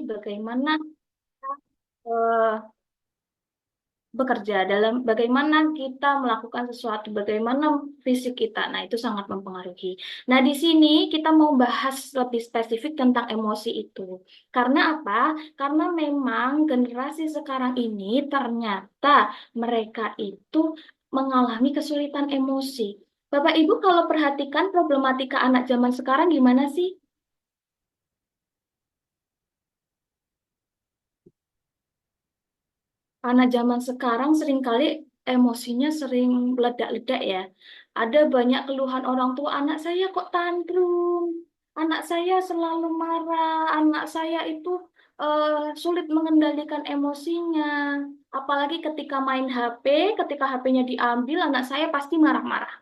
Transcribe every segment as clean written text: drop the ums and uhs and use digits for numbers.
bagaimana eh, bekerja, dalam bagaimana kita melakukan sesuatu, bagaimana fisik kita. Nah, itu sangat mempengaruhi. Nah, di sini kita mau bahas lebih spesifik tentang emosi itu. Karena apa? Karena memang generasi sekarang ini ternyata mereka itu mengalami kesulitan emosi. Bapak Ibu kalau perhatikan problematika anak zaman sekarang gimana sih? Anak zaman sekarang seringkali emosinya sering meledak-ledak ya. Ada banyak keluhan orang tua, anak saya kok tantrum, anak saya selalu marah, anak saya itu sulit mengendalikan emosinya. Apalagi ketika main HP, ketika HP-nya diambil, anak saya pasti marah-marah.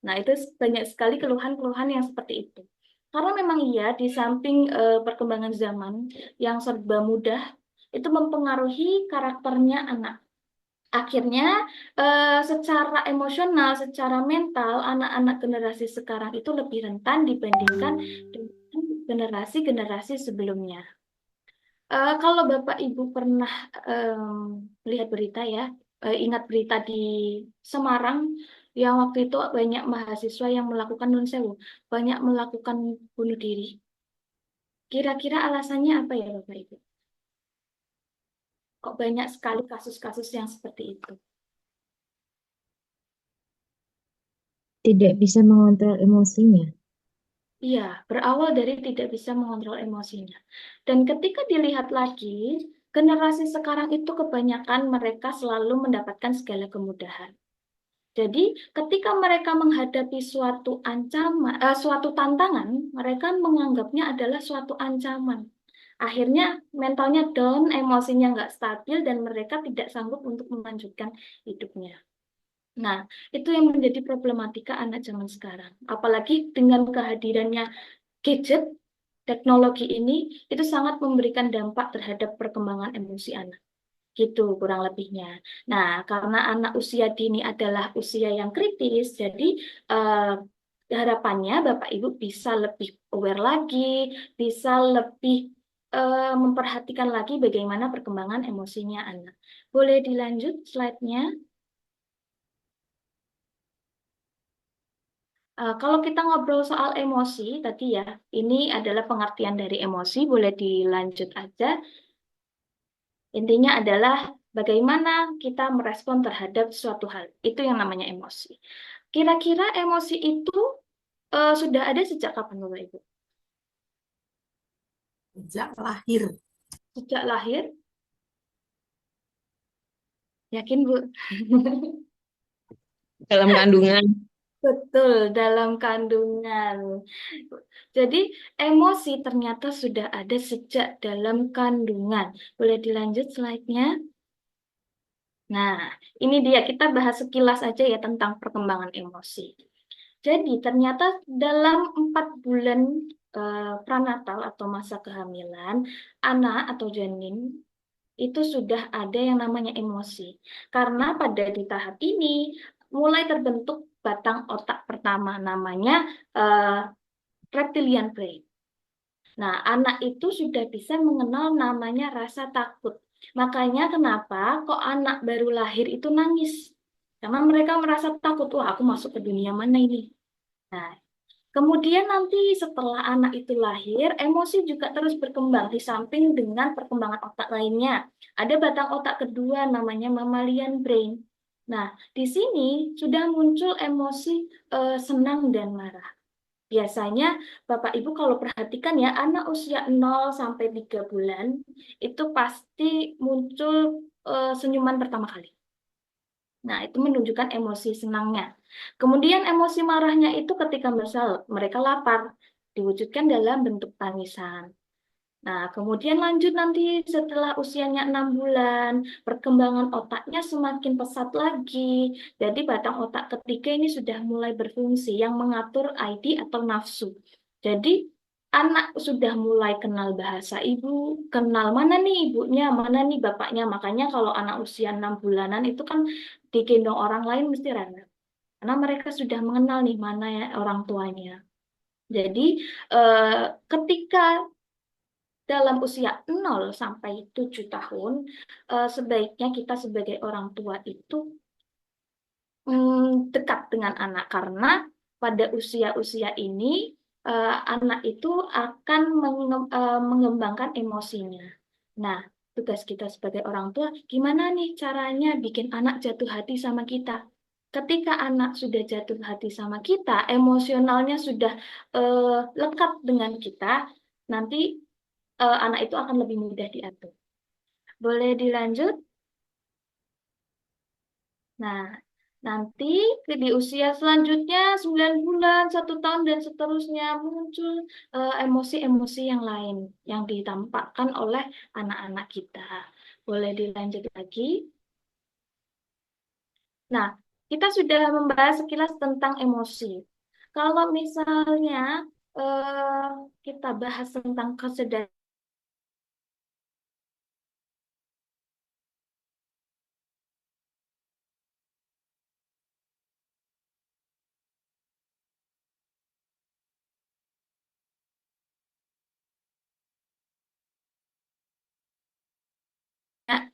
Nah, itu banyak sekali keluhan-keluhan yang seperti itu. Karena memang iya, di samping perkembangan zaman yang serba mudah, itu mempengaruhi karakternya anak. Akhirnya, secara emosional, secara mental, anak-anak generasi sekarang itu lebih rentan dibandingkan dengan generasi-generasi sebelumnya. Kalau Bapak Ibu pernah melihat berita ya, ingat berita di Semarang yang waktu itu banyak mahasiswa yang melakukan non sewu, banyak melakukan bunuh diri. Kira-kira alasannya apa ya Bapak Ibu? Kok banyak sekali kasus-kasus yang seperti itu? Tidak bisa mengontrol emosinya. Iya, berawal dari tidak bisa mengontrol emosinya. Dan ketika dilihat lagi, generasi sekarang itu kebanyakan mereka selalu mendapatkan segala kemudahan. Jadi, ketika mereka menghadapi suatu ancaman, suatu tantangan, mereka menganggapnya adalah suatu ancaman. Akhirnya mentalnya down, emosinya nggak stabil, dan mereka tidak sanggup untuk melanjutkan hidupnya. Nah, itu yang menjadi problematika anak zaman sekarang. Apalagi dengan kehadirannya gadget, teknologi ini, itu sangat memberikan dampak terhadap perkembangan emosi anak. Gitu kurang lebihnya. Nah, karena anak usia dini adalah usia yang kritis, jadi harapannya Bapak Ibu bisa lebih aware lagi, bisa lebih memperhatikan lagi bagaimana perkembangan emosinya anak. Boleh dilanjut slide-nya? Kalau kita ngobrol soal emosi tadi ya, ini adalah pengertian dari emosi, boleh dilanjut aja. Intinya adalah bagaimana kita merespon terhadap suatu hal. Itu yang namanya emosi. Kira-kira emosi itu sudah ada sejak kapan, Bapak Ibu? Sejak lahir. Sejak lahir? Yakin, Bu? Dalam kandungan. Betul, dalam kandungan. Jadi, emosi ternyata sudah ada sejak dalam kandungan. Boleh dilanjut slide-nya? Nah, ini dia kita bahas sekilas aja ya tentang perkembangan emosi. Jadi ternyata dalam 4 bulan pranatal atau masa kehamilan, anak atau janin itu sudah ada yang namanya emosi. Karena pada di tahap ini mulai terbentuk batang otak pertama namanya eh, reptilian brain. Nah, anak itu sudah bisa mengenal namanya rasa takut. Makanya kenapa kok anak baru lahir itu nangis? Karena mereka merasa takut, wah aku masuk ke dunia mana ini? Nah, kemudian nanti setelah anak itu lahir, emosi juga terus berkembang di samping dengan perkembangan otak lainnya. Ada batang otak kedua namanya mammalian brain. Nah, di sini sudah muncul emosi senang dan marah. Biasanya Bapak Ibu kalau perhatikan ya, anak usia 0 sampai 3 bulan itu pasti muncul senyuman pertama kali. Nah, itu menunjukkan emosi senangnya. Kemudian emosi marahnya itu ketika misal mereka lapar, diwujudkan dalam bentuk tangisan. Nah, kemudian lanjut nanti setelah usianya 6 bulan, perkembangan otaknya semakin pesat lagi. Jadi batang otak ketiga ini sudah mulai berfungsi yang mengatur ID atau nafsu. Jadi anak sudah mulai kenal bahasa ibu, kenal mana nih ibunya, mana nih bapaknya. Makanya kalau anak usia 6 bulanan itu kan digendong orang lain mesti rela. Karena mereka sudah mengenal nih mana ya orang tuanya. Jadi eh, ketika dalam usia 0 sampai 7 tahun, sebaiknya kita sebagai orang tua itu dekat dengan anak karena pada usia-usia ini anak itu akan mengembangkan emosinya. Nah, tugas kita sebagai orang tua, gimana nih caranya bikin anak jatuh hati sama kita? Ketika anak sudah jatuh hati sama kita, emosionalnya sudah lekat dengan kita, nanti anak itu akan lebih mudah diatur. Boleh dilanjut? Nah, nanti di usia selanjutnya 9 bulan, 1 tahun, dan seterusnya muncul emosi-emosi yang lain yang ditampakkan oleh anak-anak kita. Boleh dilanjut lagi? Nah, kita sudah membahas sekilas tentang emosi. Kalau misalnya eh, kita bahas tentang kesadaran,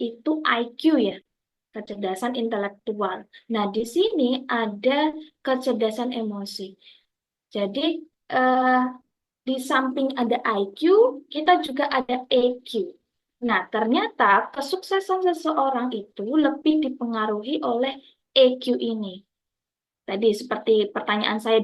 itu IQ ya, kecerdasan intelektual. Nah, di sini ada kecerdasan emosi. Jadi, eh, di samping ada IQ, kita juga ada EQ. Nah, ternyata kesuksesan seseorang itu lebih dipengaruhi oleh EQ ini. Tadi seperti pertanyaan saya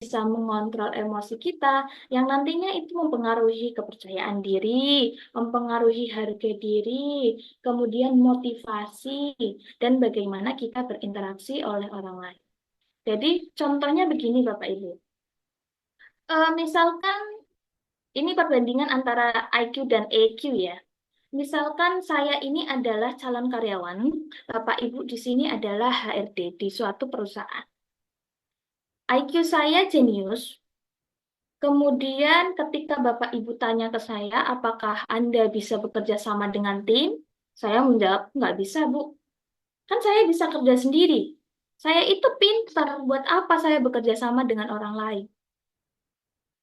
bisa mengontrol emosi kita, yang nantinya itu mempengaruhi kepercayaan diri, mempengaruhi harga diri, kemudian motivasi, dan bagaimana kita berinteraksi oleh orang lain. Jadi, contohnya begini, Bapak Ibu. Misalkan ini perbandingan antara IQ dan EQ ya. Misalkan saya ini adalah calon karyawan, Bapak Ibu di sini adalah HRD di suatu perusahaan. IQ saya jenius, kemudian ketika Bapak Ibu tanya ke saya, apakah Anda bisa bekerja sama dengan tim? Saya menjawab, nggak bisa, Bu. Kan saya bisa kerja sendiri. Saya itu pintar, buat apa saya bekerja sama dengan orang lain?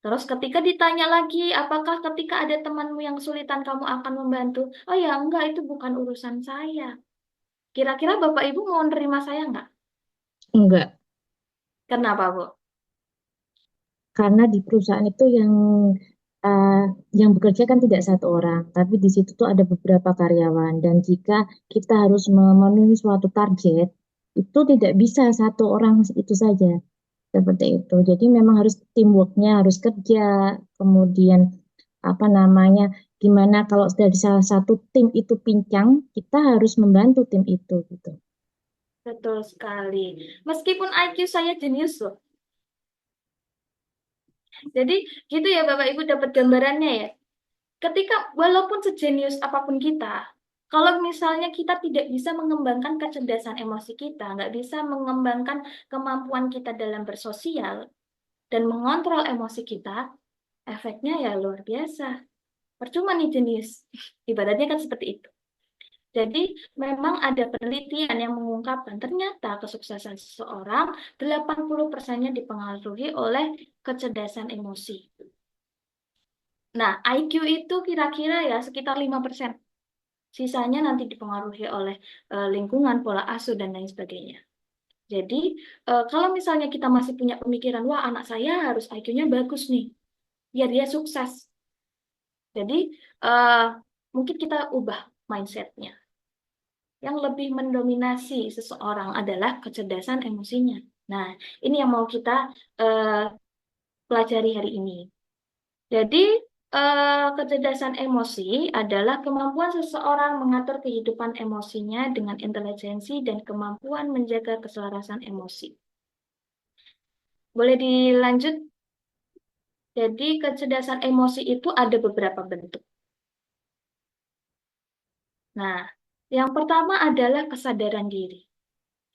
Terus ketika ditanya lagi, apakah ketika ada temanmu yang kesulitan kamu akan membantu? Oh ya, enggak, itu bukan urusan saya. Kira-kira Bapak Ibu mau nerima saya enggak? Enggak, Kenapa, Bu? karena di perusahaan itu eh, yang bekerja kan tidak satu orang, tapi di situ tuh ada beberapa karyawan. Dan jika kita harus memenuhi suatu target, itu tidak bisa satu orang itu saja. Seperti itu. Jadi memang harus teamworknya harus kerja, kemudian apa namanya, gimana kalau dari salah satu tim itu pincang, kita harus membantu tim itu gitu. Betul sekali. Meskipun IQ saya jenius loh. Jadi gitu ya Bapak Ibu dapat gambarannya ya. Ketika walaupun sejenius apapun kita, kalau misalnya kita tidak bisa mengembangkan kecerdasan emosi kita, nggak bisa mengembangkan kemampuan kita dalam bersosial dan mengontrol emosi kita, efeknya ya luar biasa. Percuma nih jenius. Ibaratnya kan seperti itu. Jadi memang ada penelitian yang mengungkapkan ternyata kesuksesan seseorang 80%-nya dipengaruhi oleh kecerdasan emosi. Nah, IQ itu kira-kira ya sekitar 5%. Sisanya nanti dipengaruhi oleh lingkungan, pola asuh, dan lain sebagainya. Jadi, kalau misalnya kita masih punya pemikiran, wah anak saya harus IQ-nya bagus nih, biar dia sukses. Jadi, eh, mungkin kita ubah mindset-nya. Yang lebih mendominasi seseorang adalah kecerdasan emosinya. Nah, ini yang mau kita eh, pelajari hari ini. Jadi, kecerdasan emosi adalah kemampuan seseorang mengatur kehidupan emosinya dengan intelijensi dan kemampuan menjaga keselarasan emosi. Boleh dilanjut? Jadi, kecerdasan emosi itu ada beberapa bentuk. Nah, yang pertama adalah kesadaran diri.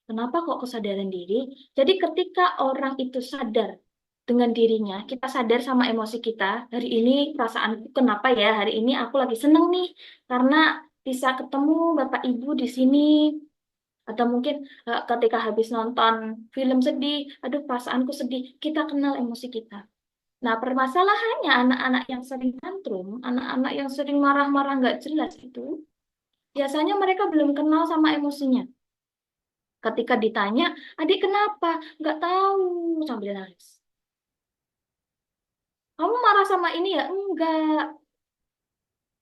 Kenapa kok kesadaran diri? Jadi ketika orang itu sadar dengan dirinya, kita sadar sama emosi kita. Hari ini perasaanku kenapa ya? Hari ini aku lagi seneng nih karena bisa ketemu Bapak Ibu di sini. Atau mungkin ketika habis nonton film sedih, aduh perasaanku sedih. Kita kenal emosi kita. Nah, permasalahannya anak-anak yang sering tantrum, anak-anak yang sering marah-marah nggak jelas itu, biasanya mereka belum kenal sama emosinya. Ketika ditanya, adik kenapa? Nggak tahu, sambil nangis. Kamu marah sama ini ya? Enggak.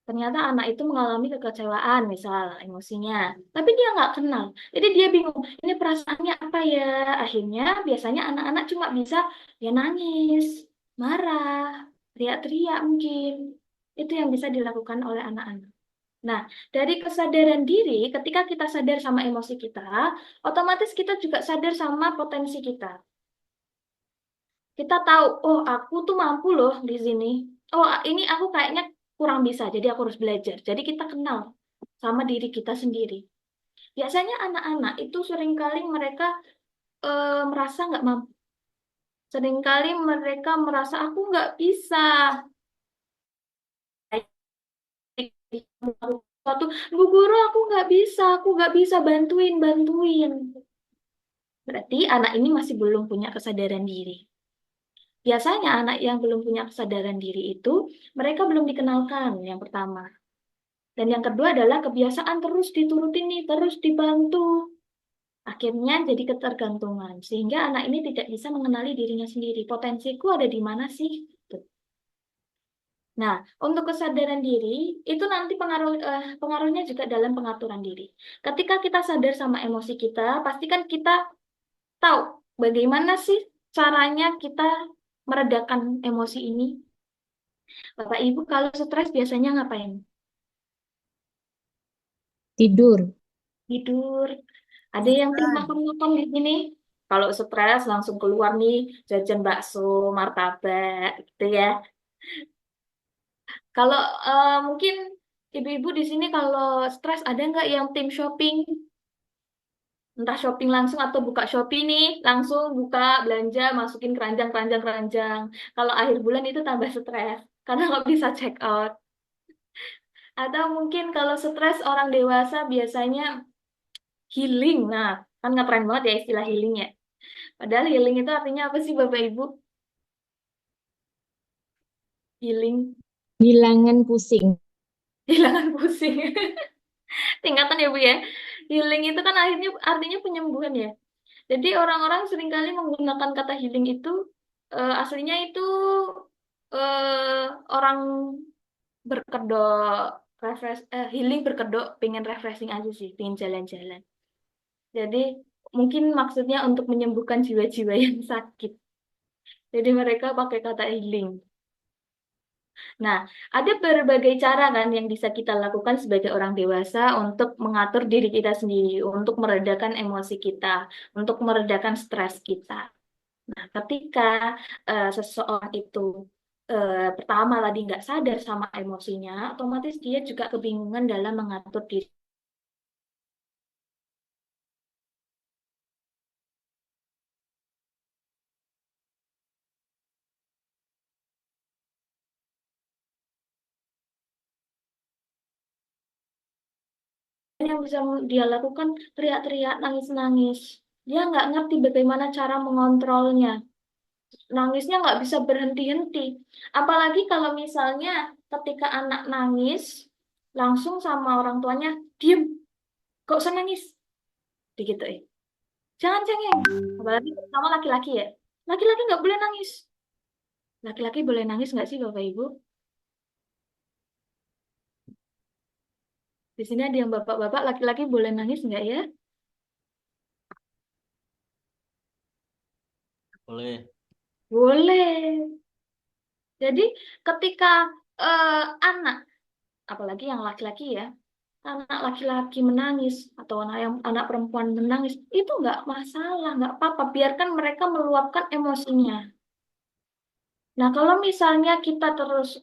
Ternyata anak itu mengalami kekecewaan, misal emosinya. Tapi dia nggak kenal. Jadi dia bingung, ini perasaannya apa ya? Akhirnya biasanya anak-anak cuma bisa ya nangis, marah, teriak-teriak mungkin. Itu yang bisa dilakukan oleh anak-anak. Nah, dari kesadaran diri, ketika kita sadar sama emosi kita, otomatis kita juga sadar sama potensi kita. Kita tahu, oh aku tuh mampu loh di sini. Oh ini aku kayaknya kurang bisa, jadi aku harus belajar. Jadi kita kenal sama diri kita sendiri. Biasanya anak-anak itu seringkali mereka merasa nggak mampu. Seringkali mereka merasa aku nggak bisa. Suatu, Bu Guru aku nggak bisa bantuin. Berarti anak ini masih belum punya kesadaran diri. Biasanya anak yang belum punya kesadaran diri itu, mereka belum dikenalkan, yang pertama. Dan yang kedua adalah kebiasaan terus diturutin nih, terus dibantu. Akhirnya jadi ketergantungan. Sehingga anak ini tidak bisa mengenali dirinya sendiri. Potensiku ada di mana sih? Gitu. Nah, untuk kesadaran diri, itu nanti pengaruhnya juga dalam pengaturan diri. Ketika kita sadar sama emosi kita, pastikan kita tahu bagaimana sih caranya kita meredakan emosi ini. Bapak Ibu kalau stres biasanya ngapain? Tidur. Tidur. Ada yang tim makan-makan di sini. Kalau stres langsung keluar nih jajan bakso, martabak gitu ya. Kalau mungkin ibu-ibu di sini kalau stres ada nggak yang tim shopping? Entah shopping langsung atau buka Shopee nih, langsung buka belanja, masukin keranjang. Kalau akhir bulan itu tambah stres karena nggak bisa check out. Atau mungkin kalau stres orang dewasa biasanya healing. Nah, kan nggak keren banget ya istilah healing ya. Padahal healing itu artinya apa sih Bapak Ibu? Healing, Hilangan pusing. hilangan pusing. Tingkatan ya Bu ya. Healing itu kan akhirnya artinya penyembuhan ya. Jadi orang-orang seringkali menggunakan kata healing itu aslinya itu orang berkedok healing berkedok pengen refreshing aja sih, pengen jalan-jalan. Jadi mungkin maksudnya untuk menyembuhkan jiwa-jiwa yang sakit. Jadi mereka pakai kata healing. Nah, ada berbagai cara kan yang bisa kita lakukan sebagai orang dewasa untuk mengatur diri kita sendiri, untuk meredakan emosi kita, untuk meredakan stres kita. Nah, ketika seseorang itu pertama tadi nggak sadar sama emosinya, otomatis dia juga kebingungan dalam mengatur diri. Yang bisa dia lakukan teriak-teriak, nangis-nangis. Dia nggak ngerti bagaimana cara mengontrolnya. Nangisnya nggak bisa berhenti-henti. Apalagi kalau misalnya ketika anak nangis, langsung sama orang tuanya, diem, gak usah nangis. Digituin. Jangan cengeng. Apalagi sama laki-laki ya. Laki-laki nggak boleh nangis. Laki-laki boleh nangis nggak sih Bapak Ibu? Di sini ada yang bapak-bapak, laki-laki boleh nangis nggak ya? Boleh. Boleh. Jadi ketika anak, apalagi yang laki-laki ya, anak laki-laki menangis atau anak perempuan menangis, itu nggak masalah, nggak apa-apa. Biarkan mereka meluapkan emosinya. Nah, kalau misalnya kita terus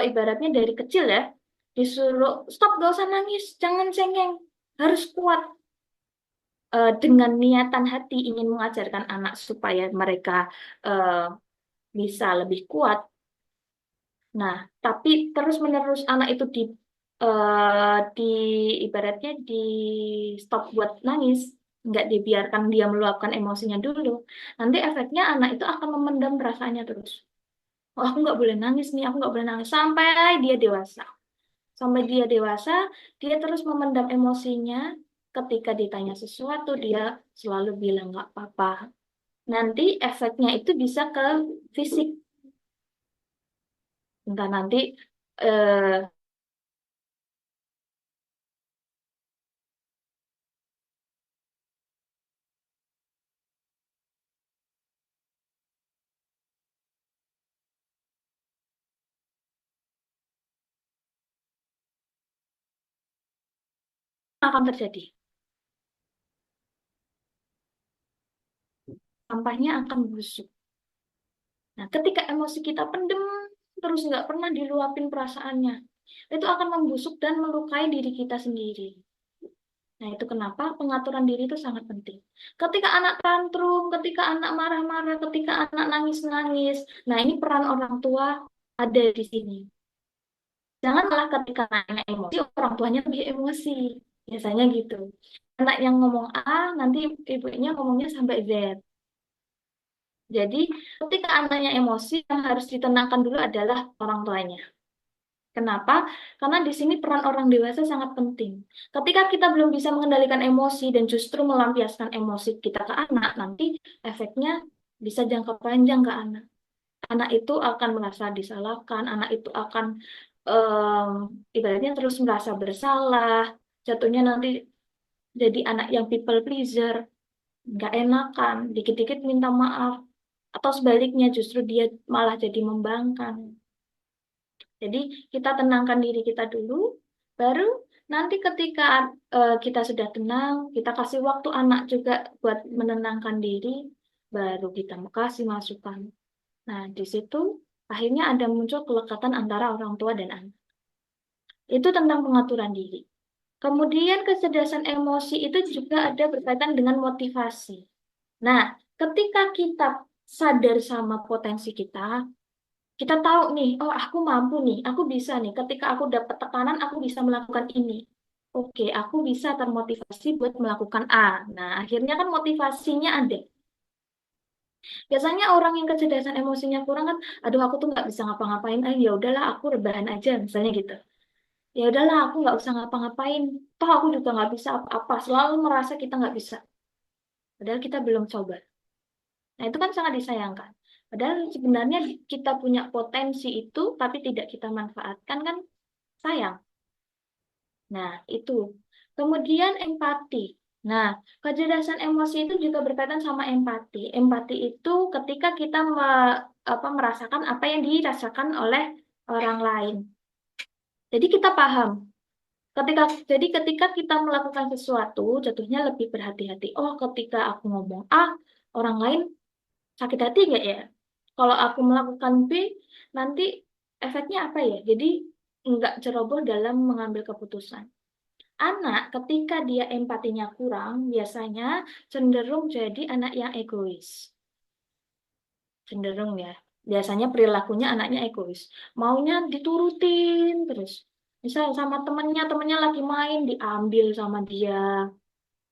ibaratnya dari kecil ya, disuruh stop, gak usah nangis, jangan cengeng, harus kuat dengan niatan hati ingin mengajarkan anak supaya mereka eh, bisa lebih kuat. Nah, tapi terus-menerus anak itu di ibaratnya di stop buat nangis, nggak dibiarkan dia meluapkan emosinya dulu. Nanti efeknya anak itu akan memendam perasaannya terus. Oh, aku nggak boleh nangis nih, aku nggak boleh nangis sampai dia dewasa. Sampai dia dewasa, dia terus memendam emosinya. Ketika ditanya sesuatu, dia selalu bilang nggak apa-apa. Nanti efeknya itu bisa ke fisik. Entah nanti eh, akan terjadi. Sampahnya akan busuk. Nah, ketika emosi kita pendem, terus nggak pernah diluapin perasaannya, itu akan membusuk dan melukai diri kita sendiri. Nah, itu kenapa pengaturan diri itu sangat penting. Ketika anak tantrum, ketika anak marah-marah, ketika anak nangis-nangis, nah ini peran orang tua ada di sini. Jangan malah ketika anak emosi, orang tuanya lebih emosi. Biasanya gitu. Anak yang ngomong A, nanti ibunya ngomongnya sampai Z. Jadi, ketika anaknya emosi, yang harus ditenangkan dulu adalah orang tuanya. Kenapa? Karena di sini peran orang dewasa sangat penting. Ketika kita belum bisa mengendalikan emosi dan justru melampiaskan emosi kita ke anak, nanti efeknya bisa jangka panjang ke anak. Anak itu akan merasa disalahkan, anak itu akan ibaratnya terus merasa bersalah, jatuhnya nanti jadi anak yang people pleaser, nggak enakan, dikit-dikit minta maaf, atau sebaliknya justru dia malah jadi membangkang. Jadi kita tenangkan diri kita dulu, baru nanti ketika kita sudah tenang, kita kasih waktu anak juga buat menenangkan diri, baru kita kasih masukan. Nah, di situ akhirnya ada muncul kelekatan antara orang tua dan anak. Itu tentang pengaturan diri. Kemudian kecerdasan emosi itu juga ada berkaitan dengan motivasi. Nah, ketika kita sadar sama potensi kita tahu nih, oh aku mampu nih, aku bisa nih. Ketika aku dapat tekanan, aku bisa melakukan ini. Oke, aku bisa termotivasi buat melakukan A. Nah, akhirnya kan motivasinya ada. Biasanya orang yang kecerdasan emosinya kurang kan, aduh aku tuh nggak bisa ngapa-ngapain, ya udahlah aku rebahan aja, misalnya gitu. Ya udahlah aku nggak usah ngapa-ngapain, toh aku juga nggak bisa apa-apa. Selalu merasa kita nggak bisa, padahal kita belum coba. Nah, itu kan sangat disayangkan. Padahal sebenarnya kita punya potensi itu, tapi tidak kita manfaatkan kan sayang. Nah, itu. Kemudian empati. Nah, kecerdasan emosi itu juga berkaitan sama empati. Empati itu ketika kita merasakan apa yang dirasakan oleh orang lain. Jadi kita paham. Ketika ketika kita melakukan sesuatu, jatuhnya lebih berhati-hati. Oh, ketika aku ngomong A, orang lain sakit hati nggak ya? Kalau aku melakukan B, nanti efeknya apa ya? Jadi nggak ceroboh dalam mengambil keputusan. Anak ketika dia empatinya kurang, biasanya cenderung jadi anak yang egois. Cenderung ya. Biasanya perilakunya anaknya egois. Maunya diturutin terus. Misal sama temennya lagi main, diambil sama dia.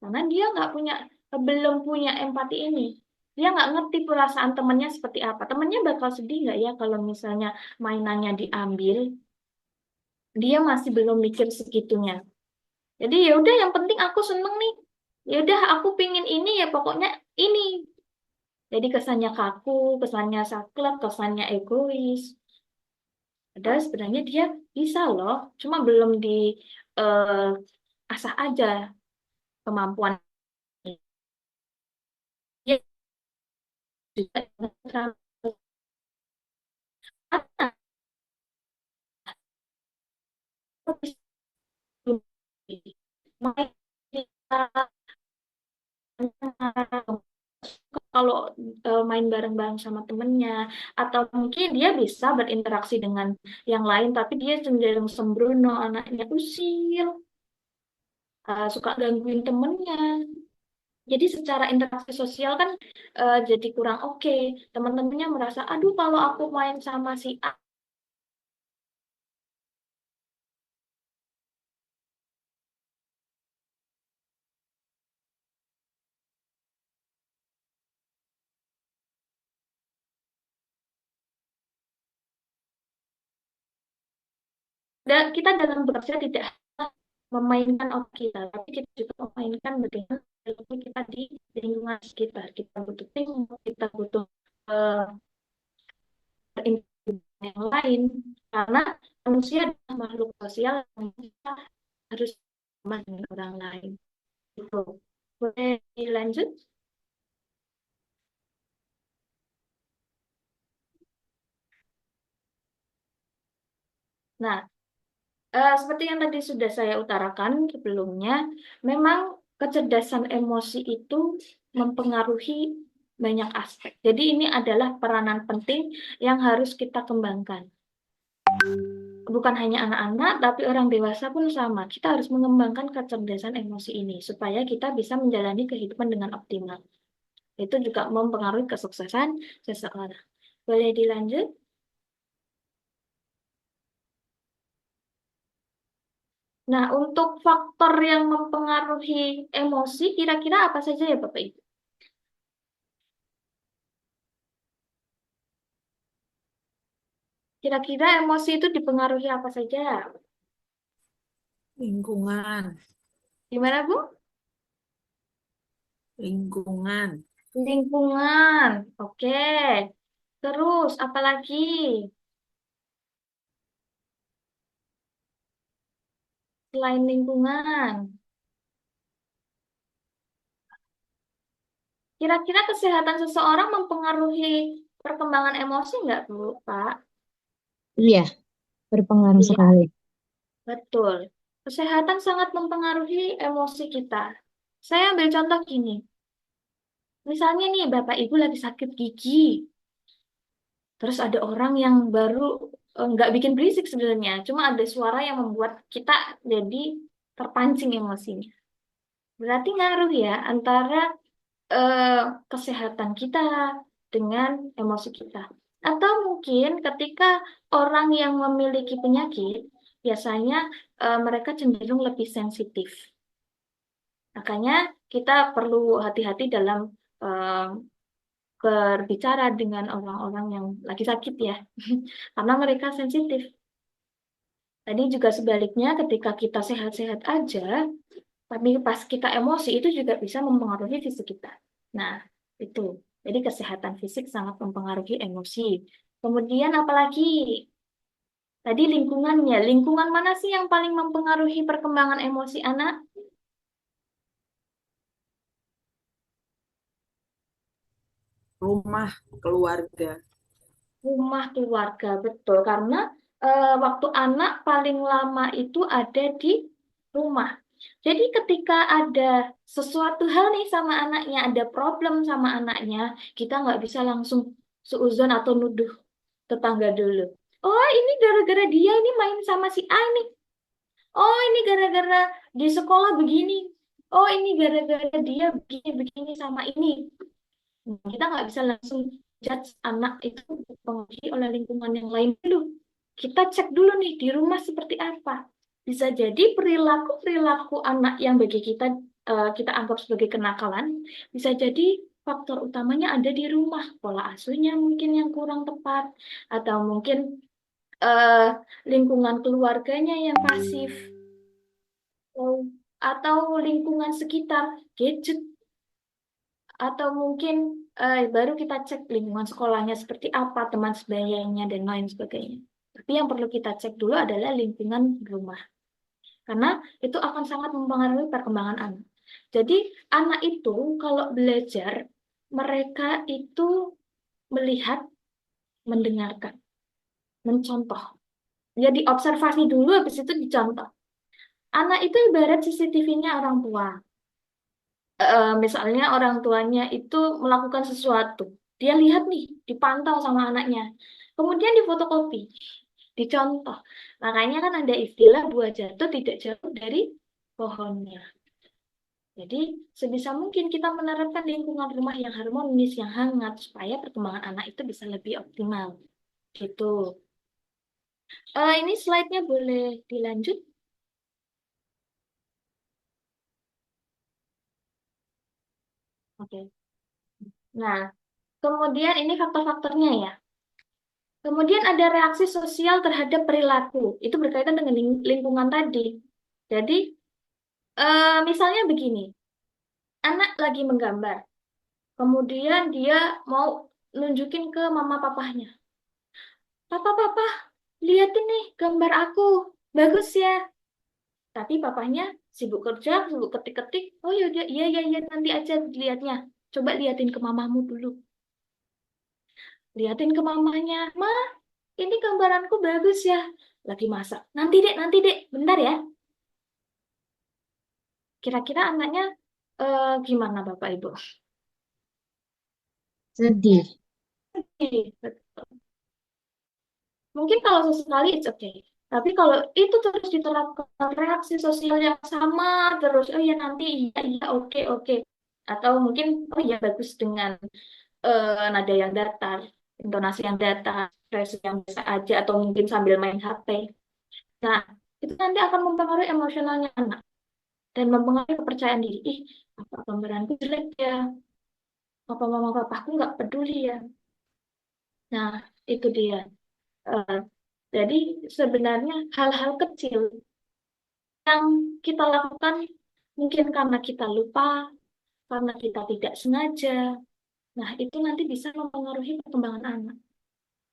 Karena dia nggak punya, belum punya empati ini. Dia nggak ngerti perasaan temennya seperti apa. Temennya bakal sedih nggak ya kalau misalnya mainannya diambil. Dia masih belum mikir segitunya. Jadi ya udah yang penting aku seneng nih. Ya udah aku pingin ini ya pokoknya ini. Jadi kesannya kaku, kesannya saklek, kesannya egois. Padahal sebenarnya dia bisa loh, cuma belum di asah aja kemampuan dia juga kalau main bareng-bareng sama temennya atau mungkin dia bisa berinteraksi dengan yang lain tapi dia cenderung sembrono anaknya usil suka gangguin temennya Jadi secara interaksi sosial kan jadi kurang oke. Teman-temannya merasa, aduh kalau aku main sama si A, dan kita dalam bekerja tidak hanya memainkan otak kita, tapi kita juga memainkan bagaimana perilaku kita di lingkungan sekitar. Kita butuh tim, kita butuh eh, interaksi yang lain, karena manusia adalah makhluk sosial yang kita harus bersama dengan orang lain. Itu. Boleh dilanjut? Nah, seperti yang tadi sudah saya utarakan sebelumnya, memang kecerdasan emosi itu mempengaruhi banyak aspek. Jadi ini adalah peranan penting yang harus kita kembangkan. Bukan hanya anak-anak, tapi orang dewasa pun sama. Kita harus mengembangkan kecerdasan emosi ini supaya kita bisa menjalani kehidupan dengan optimal. Itu juga mempengaruhi kesuksesan seseorang. Boleh dilanjut? Nah, untuk faktor yang mempengaruhi emosi, kira-kira apa saja ya Bapak Ibu? Kira-kira emosi itu dipengaruhi apa saja? Lingkungan, Gimana, Bu? lingkungan, Lingkungan. Oke. Terus, apalagi? Selain lingkungan. Kira-kira kesehatan seseorang mempengaruhi perkembangan emosi nggak, Bu, Pak? Iya, berpengaruh Iya, sekali. betul. Kesehatan sangat mempengaruhi emosi kita. Saya ambil contoh gini. Misalnya nih, Bapak Ibu lagi sakit gigi. Terus ada orang yang baru nggak bikin berisik sebenarnya, cuma ada suara yang membuat kita jadi terpancing emosinya. Berarti ngaruh ya antara eh, kesehatan kita dengan emosi kita. Atau mungkin ketika orang yang memiliki penyakit, biasanya mereka cenderung lebih sensitif. Makanya kita perlu hati-hati dalam eh, berbicara dengan orang-orang yang lagi sakit ya, karena mereka sensitif. Tadi juga sebaliknya, ketika kita sehat-sehat aja, tapi pas kita emosi itu juga bisa mempengaruhi fisik kita. Nah, itu. Jadi kesehatan fisik sangat mempengaruhi emosi. Kemudian apalagi? Tadi lingkungannya. Lingkungan mana sih yang paling mempengaruhi perkembangan emosi anak? rumah, keluarga. Rumah keluarga, betul. Karena waktu anak paling lama itu ada di rumah. Jadi ketika ada sesuatu hal nih sama anaknya, ada problem sama anaknya, kita nggak bisa langsung seuzon atau nuduh tetangga dulu. Oh, ini gara-gara dia ini main sama si A nih. Oh, ini gara-gara di sekolah begini. Oh, ini gara-gara dia begini-begini sama ini. Kita nggak bisa langsung judge anak itu dipengaruhi oleh lingkungan yang lain dulu. Kita cek dulu nih di rumah seperti apa. Bisa jadi perilaku-perilaku anak yang bagi kita kita anggap sebagai kenakalan, bisa jadi faktor utamanya ada di rumah. Pola asuhnya mungkin yang kurang tepat, atau mungkin eh, lingkungan keluarganya yang pasif, atau lingkungan sekitar, gadget, atau mungkin baru kita cek lingkungan sekolahnya seperti apa, teman sebayanya, dan lain sebagainya. Tapi yang perlu kita cek dulu adalah lingkungan rumah, karena itu akan sangat mempengaruhi perkembangan anak. Jadi, anak itu kalau belajar, mereka itu melihat, mendengarkan, mencontoh. Jadi, observasi dulu, habis itu dicontoh. Anak itu ibarat CCTV-nya orang tua. Misalnya orang tuanya itu melakukan sesuatu, dia lihat nih, dipantau sama anaknya, kemudian difotokopi, dicontoh. Makanya kan ada istilah buah jatuh tidak jauh dari pohonnya. Jadi, sebisa mungkin kita menerapkan lingkungan rumah yang harmonis, yang hangat, supaya perkembangan anak itu bisa lebih optimal. Gitu. Ini slide-nya boleh dilanjut? Oke. Nah, kemudian ini faktor-faktornya ya. Kemudian ada reaksi sosial terhadap perilaku. Itu berkaitan dengan lingkungan tadi. Jadi, misalnya begini, anak lagi menggambar. Kemudian dia mau nunjukin ke mama papahnya. Papa, papa, liatin nih gambar aku. Bagus ya. Tapi papahnya sibuk kerja, sibuk ketik-ketik. Oh yaudah, iya, iya, iya, nanti aja lihatnya. Coba liatin ke mamamu dulu. Liatin ke mamanya. Ma, ini gambaranku bagus ya. Lagi masak. Nanti dek, bentar ya. Kira-kira anaknya gimana Bapak Ibu? Sedih. Mungkin kalau sesekali it's okay. Tapi kalau itu terus diterapkan reaksi sosial yang sama terus, oh ya nanti iya iya oke oke. Atau mungkin oh ya bagus dengan nada yang datar, intonasi yang datar, ekspresi yang biasa aja atau mungkin sambil main HP. Nah, itu nanti akan mempengaruhi emosionalnya anak dan mempengaruhi kepercayaan diri. Ih, apa gambaranku jelek ya? Apa mama papaku nggak peduli ya? Nah, itu dia. Eh, jadi sebenarnya hal-hal kecil yang kita lakukan mungkin karena kita lupa, karena kita tidak sengaja. Nah, itu nanti bisa mempengaruhi perkembangan anak.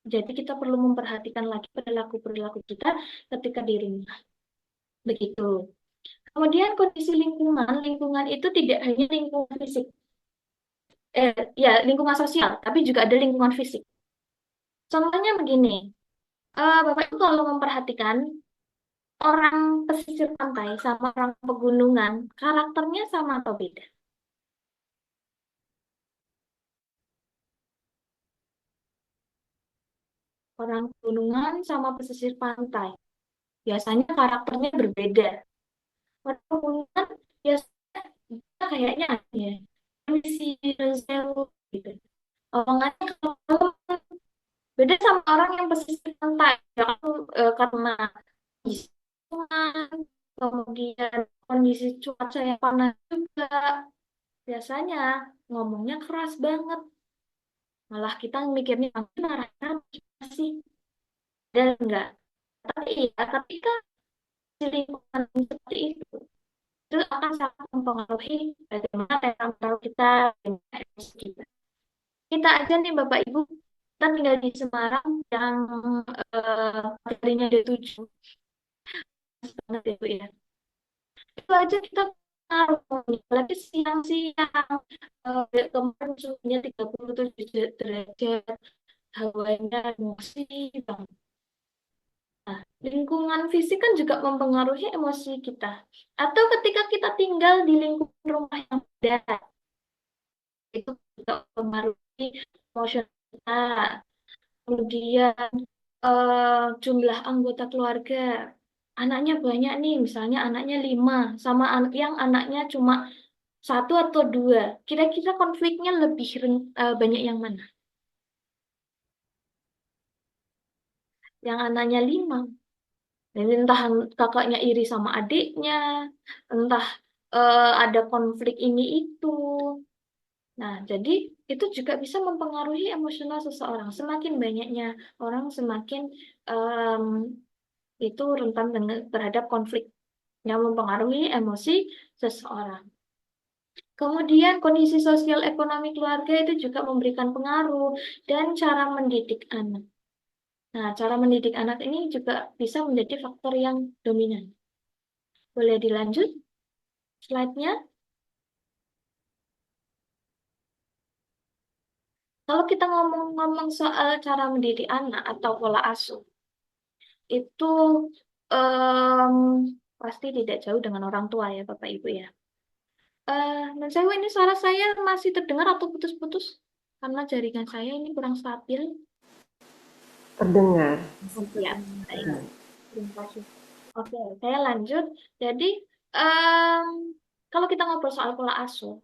Jadi kita perlu memperhatikan lagi perilaku-perilaku kita ketika di rumah. Begitu. Kemudian kondisi lingkungan, lingkungan itu tidak hanya lingkungan fisik. Ya, lingkungan sosial, tapi juga ada lingkungan fisik. Contohnya begini, Bapak Ibu kalau memperhatikan orang pesisir pantai sama orang pegunungan, karakternya sama atau beda? Orang pegunungan sama pesisir pantai, biasanya karakternya berbeda. Orang pegunungan biasanya kayaknya ya, misi reserve gitu. Omongannya kalau beda sama orang yang pesisir pantai, ya kan, karena kondisi lingkungan, kemudian kondisi cuaca yang panas juga, biasanya ngomongnya keras banget. Malah kita mikirnya, "Aku marah sih?" Dan enggak. Tapi iya, ketika di lingkungan seperti itu akan sangat mempengaruhi bagaimana mental kita, bagaimana emosi kita. Kita aja nih Bapak Ibu, kita tinggal di Semarang yang materinya ada 7 banget ya Bu ya. Itu aja kita ngaruh nih, apalagi siang-siang, kemarin suhunya 37 derajat, hawanya emosi banget. Nah, lingkungan fisik kan juga mempengaruhi emosi kita. Atau ketika kita tinggal di lingkungan rumah yang beda, itu juga mempengaruhi emosional kita. Kemudian jumlah anggota keluarga. Anaknya banyak nih, misalnya anaknya 5, sama yang anaknya cuma 1 atau 2. Kira-kira konfliknya lebih banyak yang mana? Yang anaknya 5. Dan entah kakaknya iri sama adiknya, entah ada konflik ini itu. Nah, jadi itu juga bisa mempengaruhi emosional seseorang. Semakin banyaknya orang, semakin em, itu rentan terhadap konflik yang mempengaruhi emosi seseorang. Kemudian kondisi sosial ekonomi keluarga itu juga memberikan pengaruh dan cara mendidik anak. Nah, cara mendidik anak ini juga bisa menjadi faktor yang dominan. Boleh dilanjut slide-nya? Kalau kita ngomong-ngomong soal cara mendidik anak atau pola asuh, itu em, pasti tidak jauh dengan orang tua ya, Bapak Ibu ya. Mas Sewu, ini suara saya masih terdengar atau putus-putus? Karena jaringan saya ini kurang stabil. Terdengar. Oh, ya, baik. Terima kasih. Oke, saya lanjut. Jadi, em, Kalau kita ngobrol soal pola asuh,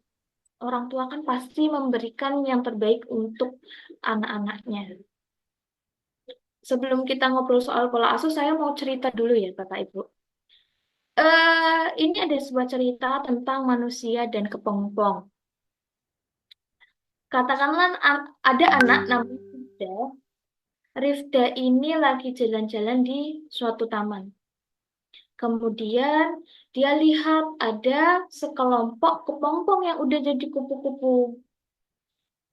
orang tua kan pasti memberikan yang terbaik untuk anak-anaknya. Sebelum kita ngobrol soal pola asuh, saya mau cerita dulu ya, Bapak Ibu. Ini ada sebuah cerita tentang manusia dan kepompong. Katakanlah ada anak namanya Rifda. Rifda ini lagi jalan-jalan di suatu taman. Kemudian dia lihat ada sekelompok kepompong yang udah jadi kupu-kupu.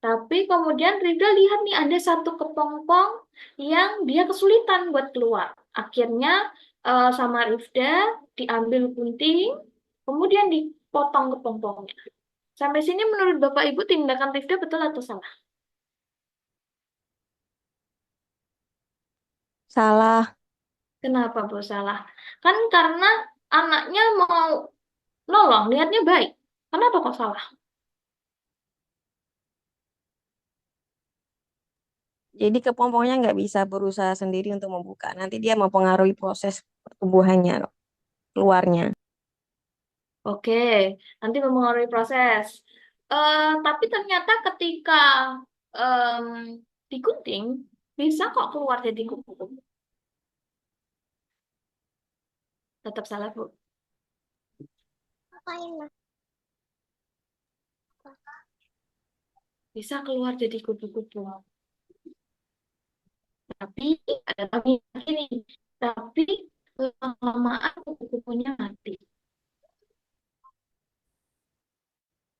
Tapi kemudian Rifda lihat nih ada satu kepompong yang dia kesulitan buat keluar. Akhirnya sama Rifda diambil gunting, kemudian dipotong kepompongnya. Sampai sini menurut Bapak Ibu tindakan Rifda betul atau salah? Salah. Kenapa Bu salah? Kan karena anaknya mau nolong, niatnya baik. Kenapa kok salah? Jadi kepompongnya nggak bisa berusaha sendiri untuk membuka. Nanti dia mempengaruhi proses pertumbuhannya, keluarnya. Oke, nanti mempengaruhi proses. Tapi ternyata ketika em, digunting, bisa kok keluar jadi kupu-kupu. Tetap salah, Bu. Bisa keluar jadi kupu-kupu. Tapi ada tapi ini. Tapi lama-lamaan kupu-kupunya mati.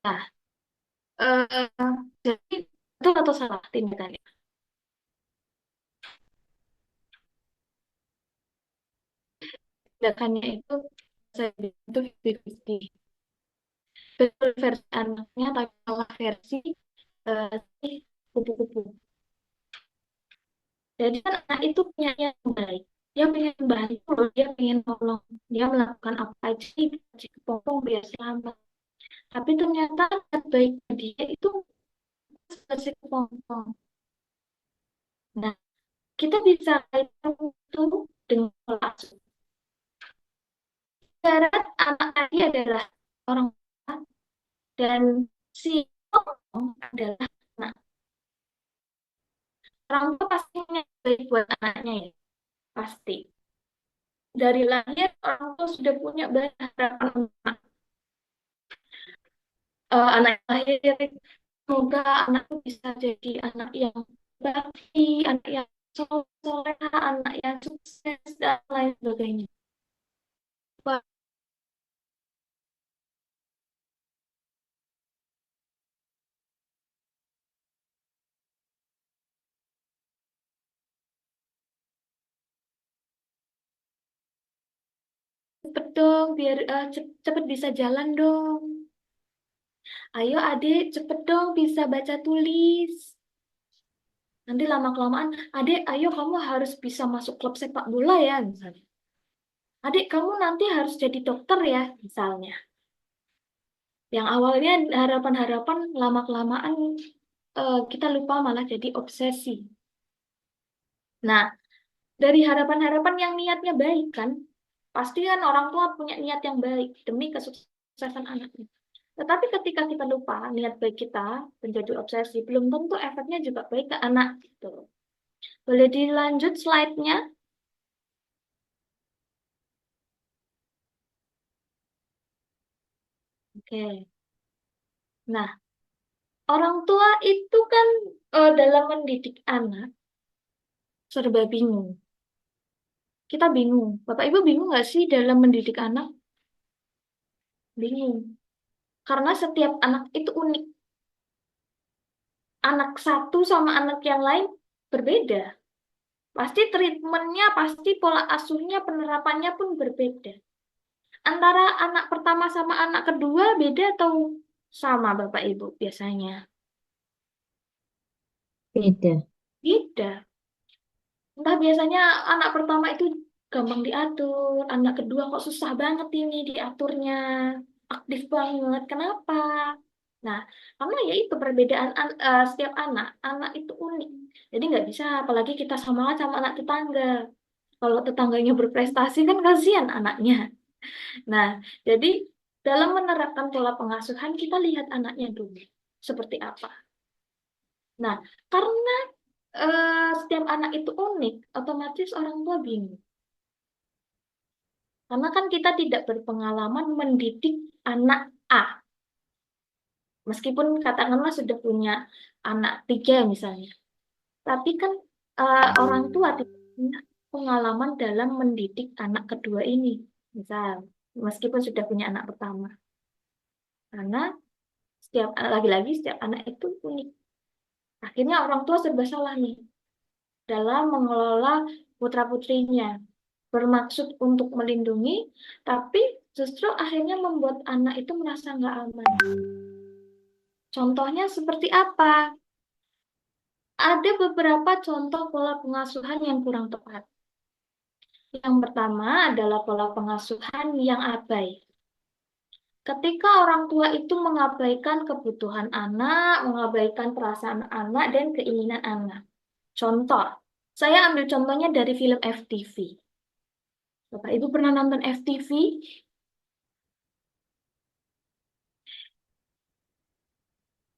Nah, jadi betul atau salah tindakannya? Tindakannya itu saya bilang itu 50-50. Betul versi anaknya, tapi salah versi si kupu-kupu. Jadi kan anak itu punya niat yang baik. Dia pengen bantu, dia pengen nolong. Dia melakukan apa aja sih, si kepompong biar selamat. Tapi ternyata niat baik dia itu versi kepompong. Nah, kita bisa kaitkan itu dengan pola asuh. Ibarat anak tadi adalah orang tua dan si kepompong adalah anak. Orang tua pasti punya yang baik buat anaknya ya, pasti. Dari lahir orang tua sudah punya banyak harapan untuk anak yang lahir. Semoga anakku bisa jadi anak yang bakti, anak yang soleha, anak yang sukses dan lain sebagainya. Wah, cepet dong, biar cepet bisa jalan dong. Ayo adik, cepet dong bisa baca tulis. Nanti lama-kelamaan, adik, ayo kamu harus bisa masuk klub sepak bola ya, misalnya. Adik, kamu nanti harus jadi dokter ya, misalnya. Yang awalnya harapan-harapan lama-kelamaan kita lupa malah jadi obsesi. Nah, dari harapan-harapan yang niatnya baik kan, pasti kan orang tua punya niat yang baik demi kesuksesan anaknya. Tetapi ketika kita lupa niat baik kita menjadi obsesi, belum tentu efeknya juga baik ke anak gitu. Boleh dilanjut slide-nya? Oke. Nah, orang tua itu kan dalam mendidik anak serba bingung. Kita bingung. Bapak Ibu bingung nggak sih dalam mendidik anak? Bingung. Karena setiap anak itu unik. Anak satu sama anak yang lain berbeda. Pasti treatmentnya, pasti pola asuhnya, penerapannya pun berbeda. Antara anak pertama sama anak kedua beda atau sama Bapak Ibu biasanya? Beda. Beda. Entah biasanya anak pertama itu gampang diatur, anak kedua kok susah banget ini diaturnya, aktif banget. Kenapa? Nah, karena ya itu perbedaan setiap anak, anak itu unik. Jadi nggak bisa, apalagi kita samakan sama anak tetangga. Kalau tetangganya berprestasi kan kasihan anaknya. Nah, jadi dalam menerapkan pola pengasuhan kita lihat anaknya dulu seperti apa. Nah, karena setiap anak itu unik, otomatis orang tua bingung. Karena kan kita tidak berpengalaman mendidik anak A. Meskipun katakanlah sudah punya anak 3 misalnya. Tapi kan orang tua tidak punya pengalaman dalam mendidik anak kedua ini. Misal, meskipun sudah punya anak pertama. Karena lagi-lagi setiap anak itu unik. Akhirnya orang tua serba salah nih dalam mengelola putra-putrinya. Bermaksud untuk melindungi, tapi justru akhirnya membuat anak itu merasa nggak aman. Contohnya seperti apa? Ada beberapa contoh pola pengasuhan yang kurang tepat. Yang pertama adalah pola pengasuhan yang abai. Ketika orang tua itu mengabaikan kebutuhan anak, mengabaikan perasaan anak, dan keinginan anak. Contoh, saya ambil contohnya dari film FTV. Bapak Ibu pernah nonton FTV?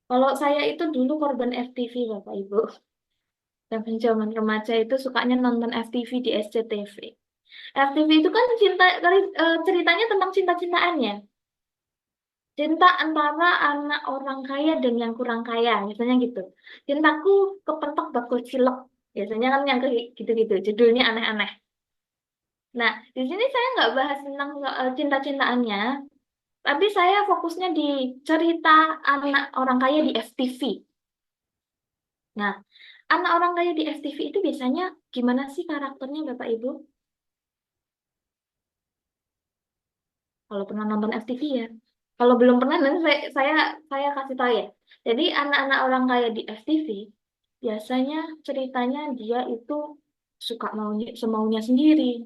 Kalau saya itu dulu korban FTV, Bapak Ibu. Dan zaman remaja itu sukanya nonton FTV di SCTV. FTV itu kan ceritanya tentang cinta-cintaan ya. Cinta antara anak orang kaya dan yang kurang kaya, misalnya gitu. Cintaku kepentok bakul cilok, biasanya kan yang kayak gitu-gitu, judulnya aneh-aneh. Nah, di sini saya nggak bahas tentang soal cinta-cintaannya, tapi saya fokusnya di cerita anak orang kaya di FTV. Nah, anak orang kaya di FTV itu biasanya gimana sih karakternya, Bapak Ibu? Kalau pernah nonton FTV ya. Kalau belum pernah, nanti saya kasih tahu ya. Jadi anak-anak orang kaya di FTV biasanya ceritanya dia itu suka semaunya sendiri,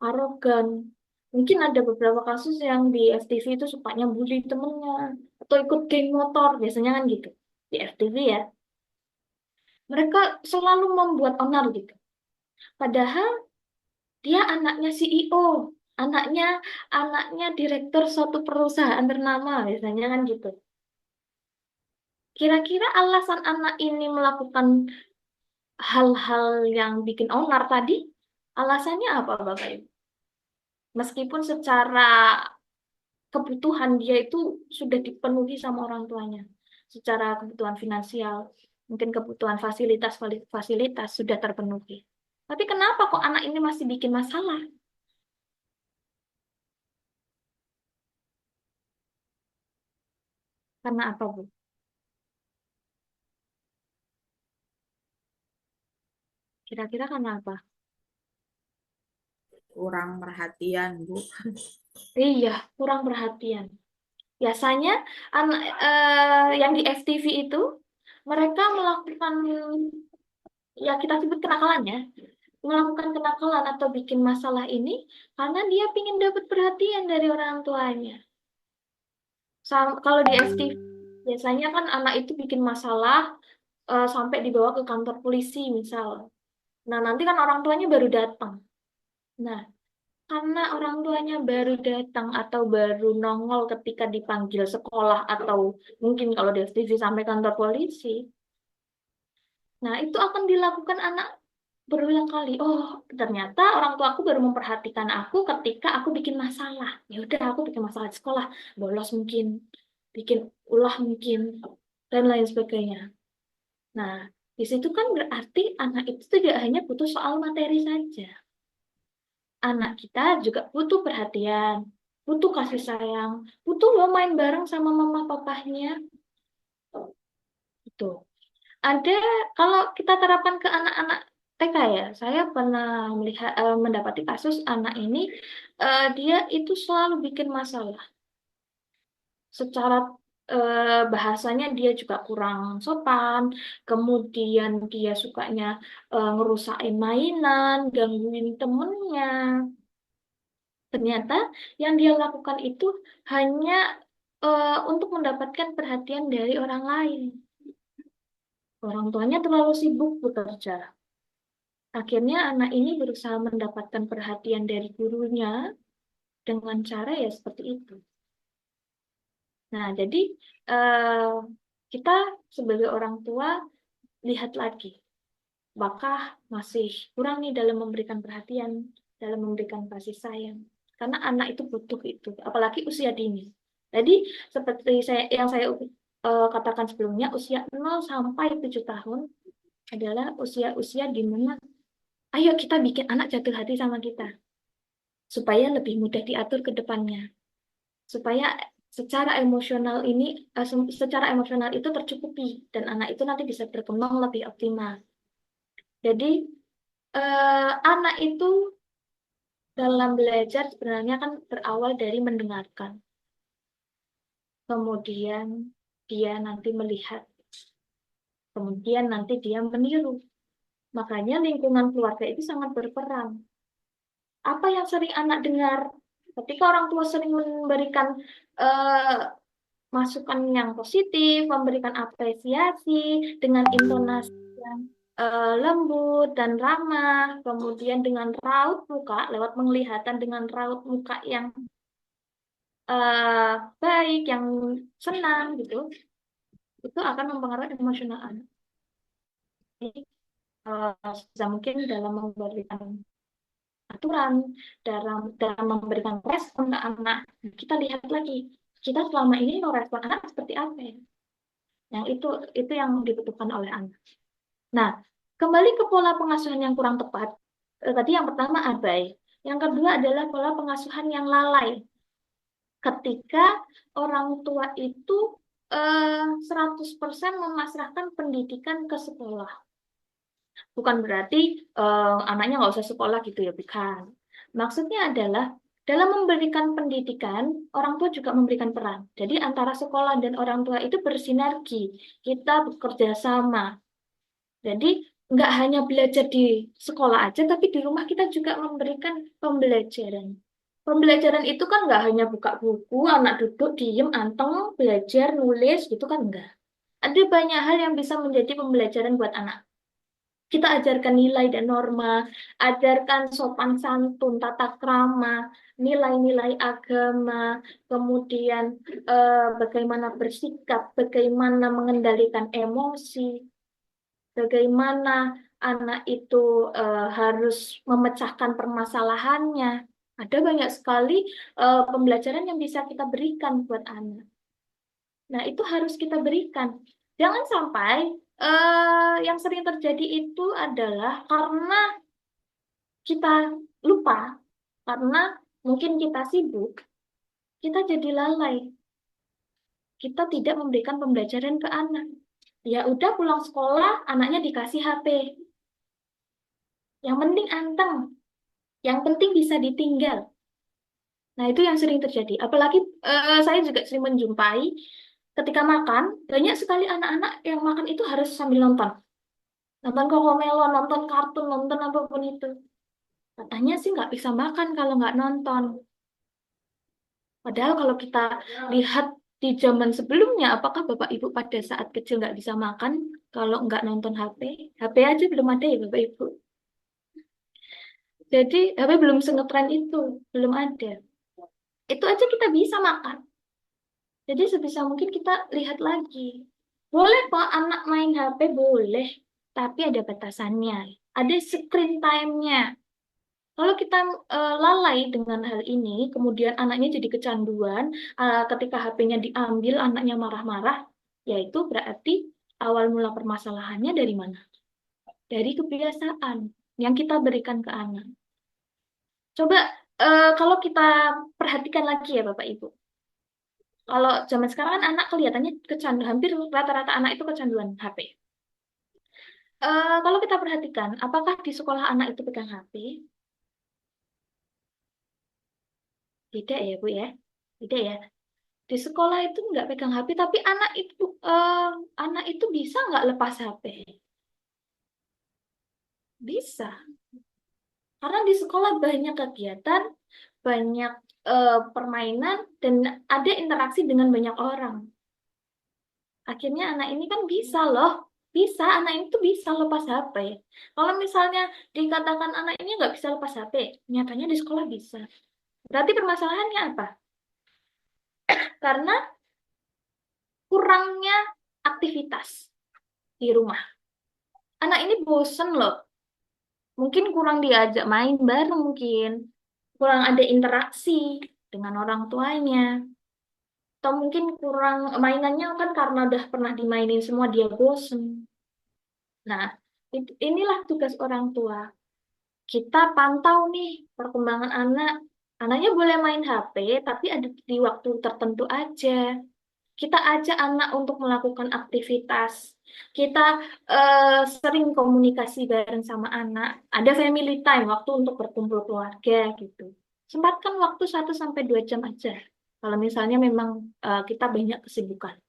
arogan. Mungkin ada beberapa kasus yang di FTV itu sukanya bully temennya atau ikut geng motor, biasanya kan gitu di FTV ya. Mereka selalu membuat onar gitu. Padahal dia anaknya CEO, anaknya anaknya direktur suatu perusahaan ternama, biasanya kan gitu. Kira-kira alasan anak ini melakukan hal-hal yang bikin onar tadi, alasannya apa, Bapak Ibu? Meskipun secara kebutuhan dia itu sudah dipenuhi sama orang tuanya, secara kebutuhan finansial, mungkin kebutuhan fasilitas sudah terpenuhi. Tapi kenapa kok anak ini masih bikin masalah? Karena apa, Bu? Kira-kira karena apa? Kurang perhatian, Bu. Iya, kurang perhatian. Biasanya yang di FTV itu mereka melakukan ya kita sebut kenakalan ya, melakukan kenakalan atau bikin masalah ini karena dia ingin dapat perhatian dari orang tuanya. Kalau di FTV biasanya kan anak itu bikin masalah sampai dibawa ke kantor polisi misal. Nah, nanti kan orang tuanya baru datang. Nah, karena orang tuanya baru datang atau baru nongol ketika dipanggil sekolah atau mungkin kalau di FTV sampai kantor polisi. Nah, itu akan dilakukan anak berulang kali. Oh, ternyata orang tua aku baru memperhatikan aku ketika aku bikin masalah. Ya udah, aku bikin masalah di sekolah, bolos mungkin, bikin ulah mungkin, dan lain sebagainya. Nah, di situ kan berarti anak itu tidak hanya butuh soal materi saja. Anak kita juga butuh perhatian, butuh kasih sayang, butuh lo main bareng sama mama papahnya. Itu. Ada kalau kita terapkan ke anak-anak TK ya, saya pernah mendapati kasus anak ini dia itu selalu bikin masalah. Secara bahasanya dia juga kurang sopan, kemudian dia sukanya ngerusain mainan, gangguin temennya. Ternyata yang dia lakukan itu hanya untuk mendapatkan perhatian dari orang lain. Orang tuanya terlalu sibuk bekerja. Akhirnya anak ini berusaha mendapatkan perhatian dari gurunya dengan cara ya seperti itu. Nah, jadi eh, kita sebagai orang tua lihat lagi, apakah masih kurang nih dalam memberikan perhatian, dalam memberikan kasih sayang. Karena anak itu butuh itu, apalagi usia dini. Jadi seperti saya katakan sebelumnya, usia 0 sampai 7 tahun adalah usia-usia di mana ayo kita bikin anak jatuh hati sama kita supaya lebih mudah diatur ke depannya, supaya secara emosional itu tercukupi dan anak itu nanti bisa berkembang lebih optimal. Jadi anak itu dalam belajar sebenarnya kan berawal dari mendengarkan, kemudian dia nanti melihat, kemudian nanti dia meniru. Makanya lingkungan keluarga itu sangat berperan. Apa yang sering anak dengar? Ketika orang tua sering memberikan eh, masukan yang positif, memberikan apresiasi dengan intonasi yang lembut dan ramah, kemudian dengan raut muka, lewat penglihatan dengan raut muka yang eh, baik, yang senang gitu, itu akan mempengaruhi emosional anak. Jadi, sebisa mungkin dalam memberikan aturan, dalam memberikan respon ke anak, kita lihat lagi, kita selama ini merespon anak seperti apa ya? Yang itu yang dibutuhkan oleh anak. Nah, kembali ke pola pengasuhan yang kurang tepat. Tadi yang pertama abai. Yang kedua adalah pola pengasuhan yang lalai. Ketika orang tua itu 100% memasrahkan pendidikan ke sekolah. Bukan berarti anaknya nggak usah sekolah gitu ya, bukan. Maksudnya adalah dalam memberikan pendidikan, orang tua juga memberikan peran. Jadi antara sekolah dan orang tua itu bersinergi. Kita bekerja sama. Jadi nggak hanya belajar di sekolah aja, tapi di rumah kita juga memberikan pembelajaran. Pembelajaran itu kan nggak hanya buka buku, anak duduk, diem, anteng, belajar, nulis, gitu kan enggak. Ada banyak hal yang bisa menjadi pembelajaran buat anak. Kita ajarkan nilai dan norma, ajarkan sopan santun, tata krama, nilai-nilai agama, kemudian bagaimana bersikap, bagaimana mengendalikan emosi, bagaimana anak itu harus memecahkan permasalahannya. Ada banyak sekali pembelajaran yang bisa kita berikan buat anak. Nah, itu harus kita berikan. Jangan sampai yang sering terjadi itu adalah karena kita lupa, karena mungkin kita sibuk, kita jadi lalai. Kita tidak memberikan pembelajaran ke anak. Ya udah pulang sekolah, anaknya dikasih HP. Yang penting anteng, yang penting bisa ditinggal. Nah, itu yang sering terjadi. Apalagi saya juga sering menjumpai ketika makan, banyak sekali anak-anak yang makan itu harus sambil nonton. Nonton Cocomelon, nonton kartun, nonton apapun itu. Katanya sih nggak bisa makan kalau nggak nonton. Padahal kalau kita lihat di zaman sebelumnya, apakah Bapak Ibu pada saat kecil nggak bisa makan kalau nggak nonton HP? HP aja belum ada ya Bapak Ibu. Jadi HP belum sengetren itu, belum ada. Itu aja kita bisa makan. Jadi sebisa mungkin kita lihat lagi. Boleh kok anak main HP, boleh. Tapi ada batasannya. Ada screen time-nya. Kalau kita lalai dengan hal ini, kemudian anaknya jadi kecanduan, ketika HP-nya diambil, anaknya marah-marah, yaitu berarti awal mula permasalahannya dari mana? Dari kebiasaan yang kita berikan ke anak. Coba kalau kita perhatikan lagi ya Bapak Ibu. Kalau zaman sekarang kan anak kelihatannya kecanduan, hampir rata-rata anak itu kecanduan HP. Kalau kita perhatikan, apakah di sekolah anak itu pegang HP? Tidak ya Bu ya, tidak ya. Di sekolah itu nggak pegang HP, tapi anak itu bisa nggak lepas HP? Bisa, karena di sekolah banyak kegiatan, banyak permainan, dan ada interaksi dengan banyak orang. Akhirnya anak ini kan bisa loh, bisa, anak ini tuh bisa lepas HP. Kalau misalnya dikatakan anak ini nggak bisa lepas HP, nyatanya di sekolah bisa. Berarti permasalahannya apa? Karena aktivitas di rumah. Anak ini bosen loh. Mungkin kurang diajak main bareng mungkin. Kurang ada interaksi dengan orang tuanya. Atau mungkin kurang mainannya kan karena udah pernah dimainin semua dia bosen. Nah, inilah tugas orang tua. Kita pantau nih perkembangan anak. Anaknya boleh main HP, tapi ada di waktu tertentu aja. Kita ajak anak untuk melakukan aktivitas. Kita sering komunikasi bareng sama anak. Ada family time, waktu untuk berkumpul keluarga gitu. Sempatkan waktu 1 sampai 2 jam aja. Kalau misalnya memang kita banyak kesibukan.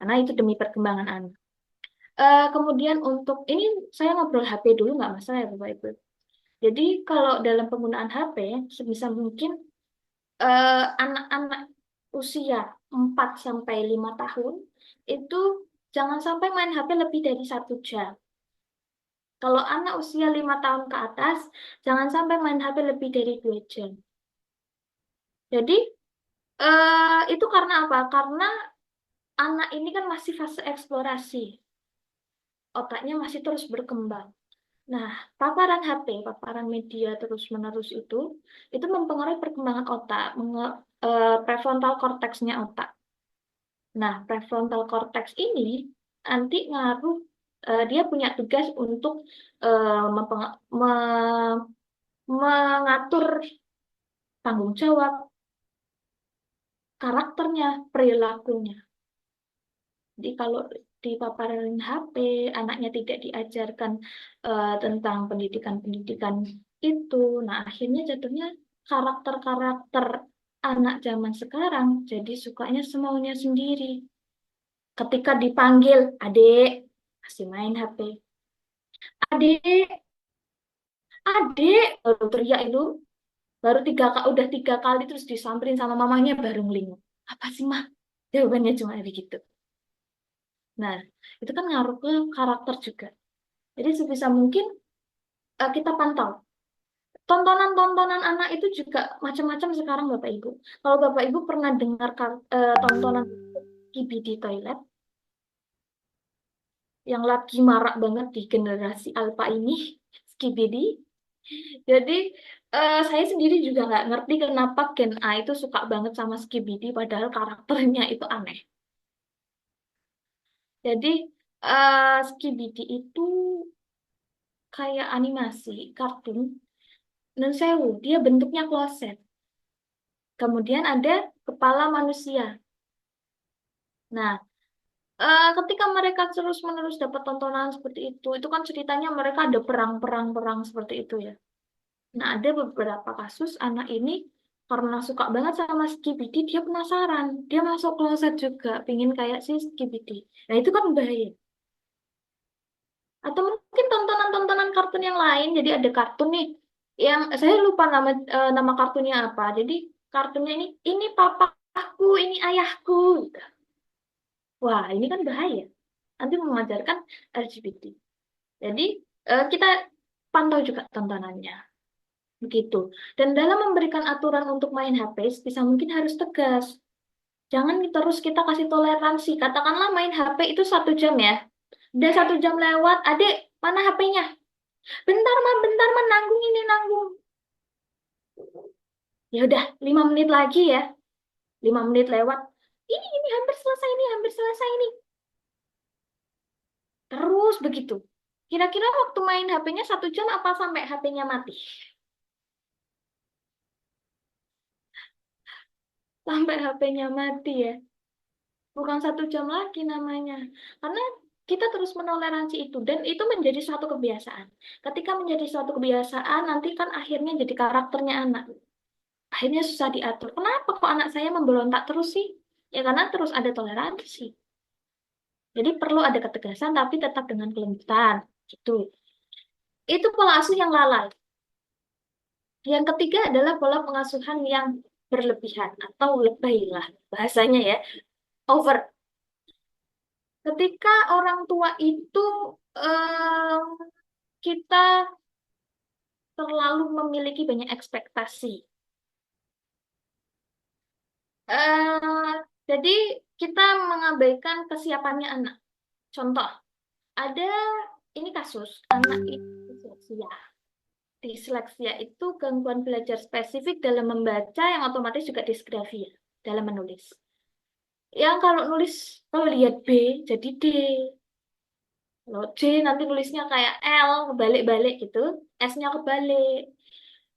Karena itu demi perkembangan anak. Kemudian untuk, ini saya ngobrol HP dulu nggak masalah ya Bapak Ibu. Jadi kalau dalam penggunaan HP, sebisa mungkin anak-anak usia 4 sampai 5 tahun itu jangan sampai main HP lebih dari 1 jam. Kalau anak usia 5 tahun ke atas, jangan sampai main HP lebih dari 2 jam. Jadi itu karena apa? Karena anak ini kan masih fase eksplorasi, otaknya masih terus berkembang. Nah, paparan HP, paparan media terus-menerus itu mempengaruhi perkembangan otak, prefrontal cortex-nya otak. Nah, prefrontal cortex ini nanti ngaruh, dia punya tugas untuk mengatur tanggung jawab, karakternya, perilakunya. Jadi kalau di paparan HP, anaknya tidak diajarkan tentang pendidikan-pendidikan itu, nah akhirnya jatuhnya karakter-karakter anak zaman sekarang jadi sukanya semaunya sendiri. Ketika dipanggil, adik, masih main HP. Adik, adik, baru teriak itu, udah 3 kali terus disamperin sama mamanya baru ngelingu. Apa sih mah? Jawabannya cuma begitu. Nah, itu kan ngaruh ke karakter juga. Jadi sebisa mungkin kita pantau. Tontonan-tontonan anak itu juga macam-macam sekarang Bapak Ibu. Kalau Bapak Ibu pernah dengar tontonan Skibidi Toilet yang lagi marak banget di generasi Alpha ini, Skibidi. Jadi saya sendiri juga nggak ngerti kenapa Gen A itu suka banget sama Skibidi padahal karakternya itu aneh. Jadi Skibidi itu kayak animasi, kartun. Non sewu, dia bentuknya kloset. Kemudian ada kepala manusia. Nah, ketika mereka terus-menerus dapat tontonan seperti itu kan ceritanya mereka ada perang-perang-perang seperti itu ya. Nah, ada beberapa kasus anak ini karena suka banget sama Skibidi, dia penasaran. Dia masuk kloset juga, pingin kayak si Skibidi. Nah, itu kan bahaya. Atau mungkin tontonan-tontonan kartun yang lain. Jadi ada kartun nih, yang saya lupa nama kartunnya apa. Jadi kartunnya ini papaku, ini ayahku. Gitu. Wah, ini kan bahaya. Nanti mengajarkan LGBT. Jadi kita pantau juga tontonannya. Begitu. Dan dalam memberikan aturan untuk main HP, bisa mungkin harus tegas. Jangan terus kita kasih toleransi. Katakanlah main HP itu 1 jam ya. Udah 1 jam lewat, adik, mana HP-nya? Bentar mah, nanggung ini, nanggung. Ya udah, 5 menit lagi ya. 5 menit lewat. Ini hampir selesai, ini hampir selesai ini. Terus begitu. Kira-kira waktu main HP-nya 1 jam apa sampai HP-nya mati? Sampai HP-nya mati ya. Bukan 1 jam lagi namanya. Karena kita terus menoleransi itu. Dan itu menjadi suatu kebiasaan. Ketika menjadi suatu kebiasaan, nanti kan akhirnya jadi karakternya anak. Akhirnya susah diatur. Kenapa kok anak saya memberontak terus sih? Ya karena terus ada toleransi. Jadi perlu ada ketegasan tapi tetap dengan kelembutan. Gitu. Itu pola asuh yang lalai. Yang ketiga adalah pola pengasuhan yang berlebihan atau lebay lah bahasanya ya. Over. Ketika orang tua itu em, kita terlalu memiliki banyak ekspektasi. Jadi kita mengabaikan kesiapannya anak. Contoh, ada ini kasus anak itu disleksia. Disleksia itu gangguan belajar spesifik dalam membaca yang otomatis juga disgrafia dalam menulis. Yang kalau nulis, kalau lihat B jadi D. Kalau D nanti nulisnya kayak L, kebalik-balik gitu. S-nya kebalik.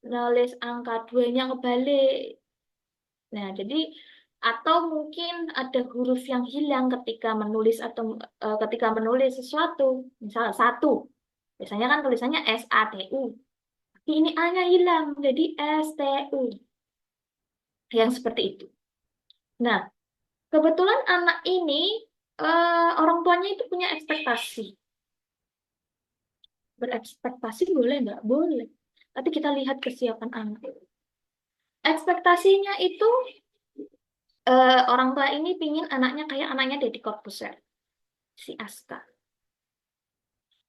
Nulis angka 2-nya kebalik. Nah, jadi atau mungkin ada huruf yang hilang ketika menulis atau ketika menulis sesuatu. Misal satu. Biasanya kan tulisannya SATU. Tapi ini A-nya hilang, jadi STU. Yang seperti itu. Nah, kebetulan anak ini orang tuanya itu punya ekspektasi. Berekspektasi boleh nggak? Boleh. Tapi kita lihat kesiapan anak. Ekspektasinya itu orang tua ini pingin anaknya kayak anaknya Deddy Corbuzier, si Aska.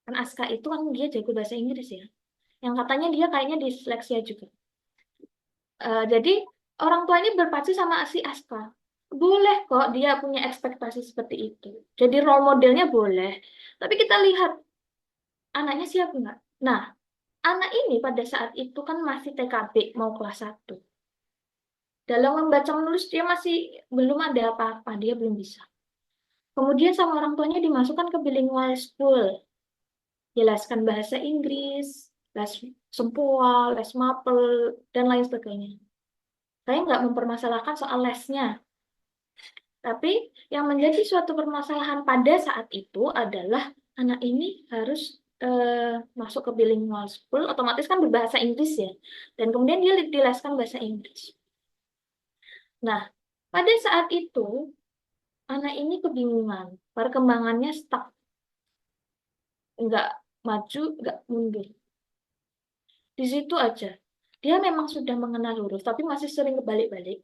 Kan Aska itu kan dia jago bahasa Inggris ya. Yang katanya dia kayaknya disleksia juga. Jadi orang tua ini berpacu sama si Aska. Boleh kok dia punya ekspektasi seperti itu. Jadi role modelnya boleh. Tapi kita lihat anaknya siap nggak? Nah, anak ini pada saat itu kan masih TKB mau kelas 1. Dalam membaca menulis dia masih belum ada apa-apa, dia belum bisa. Kemudian sama orang tuanya dimasukkan ke bilingual school. Jelaskan bahasa Inggris, les sempoa, les mapel, dan lain sebagainya. Saya nggak mempermasalahkan soal lesnya. Tapi yang menjadi suatu permasalahan pada saat itu adalah anak ini harus masuk ke bilingual school, otomatis kan berbahasa Inggris ya. Dan kemudian dia dileskan bahasa Inggris. Nah, pada saat itu anak ini kebingungan, perkembangannya stuck, nggak maju, nggak mundur. Di situ aja. Dia memang sudah mengenal huruf, tapi masih sering kebalik-balik.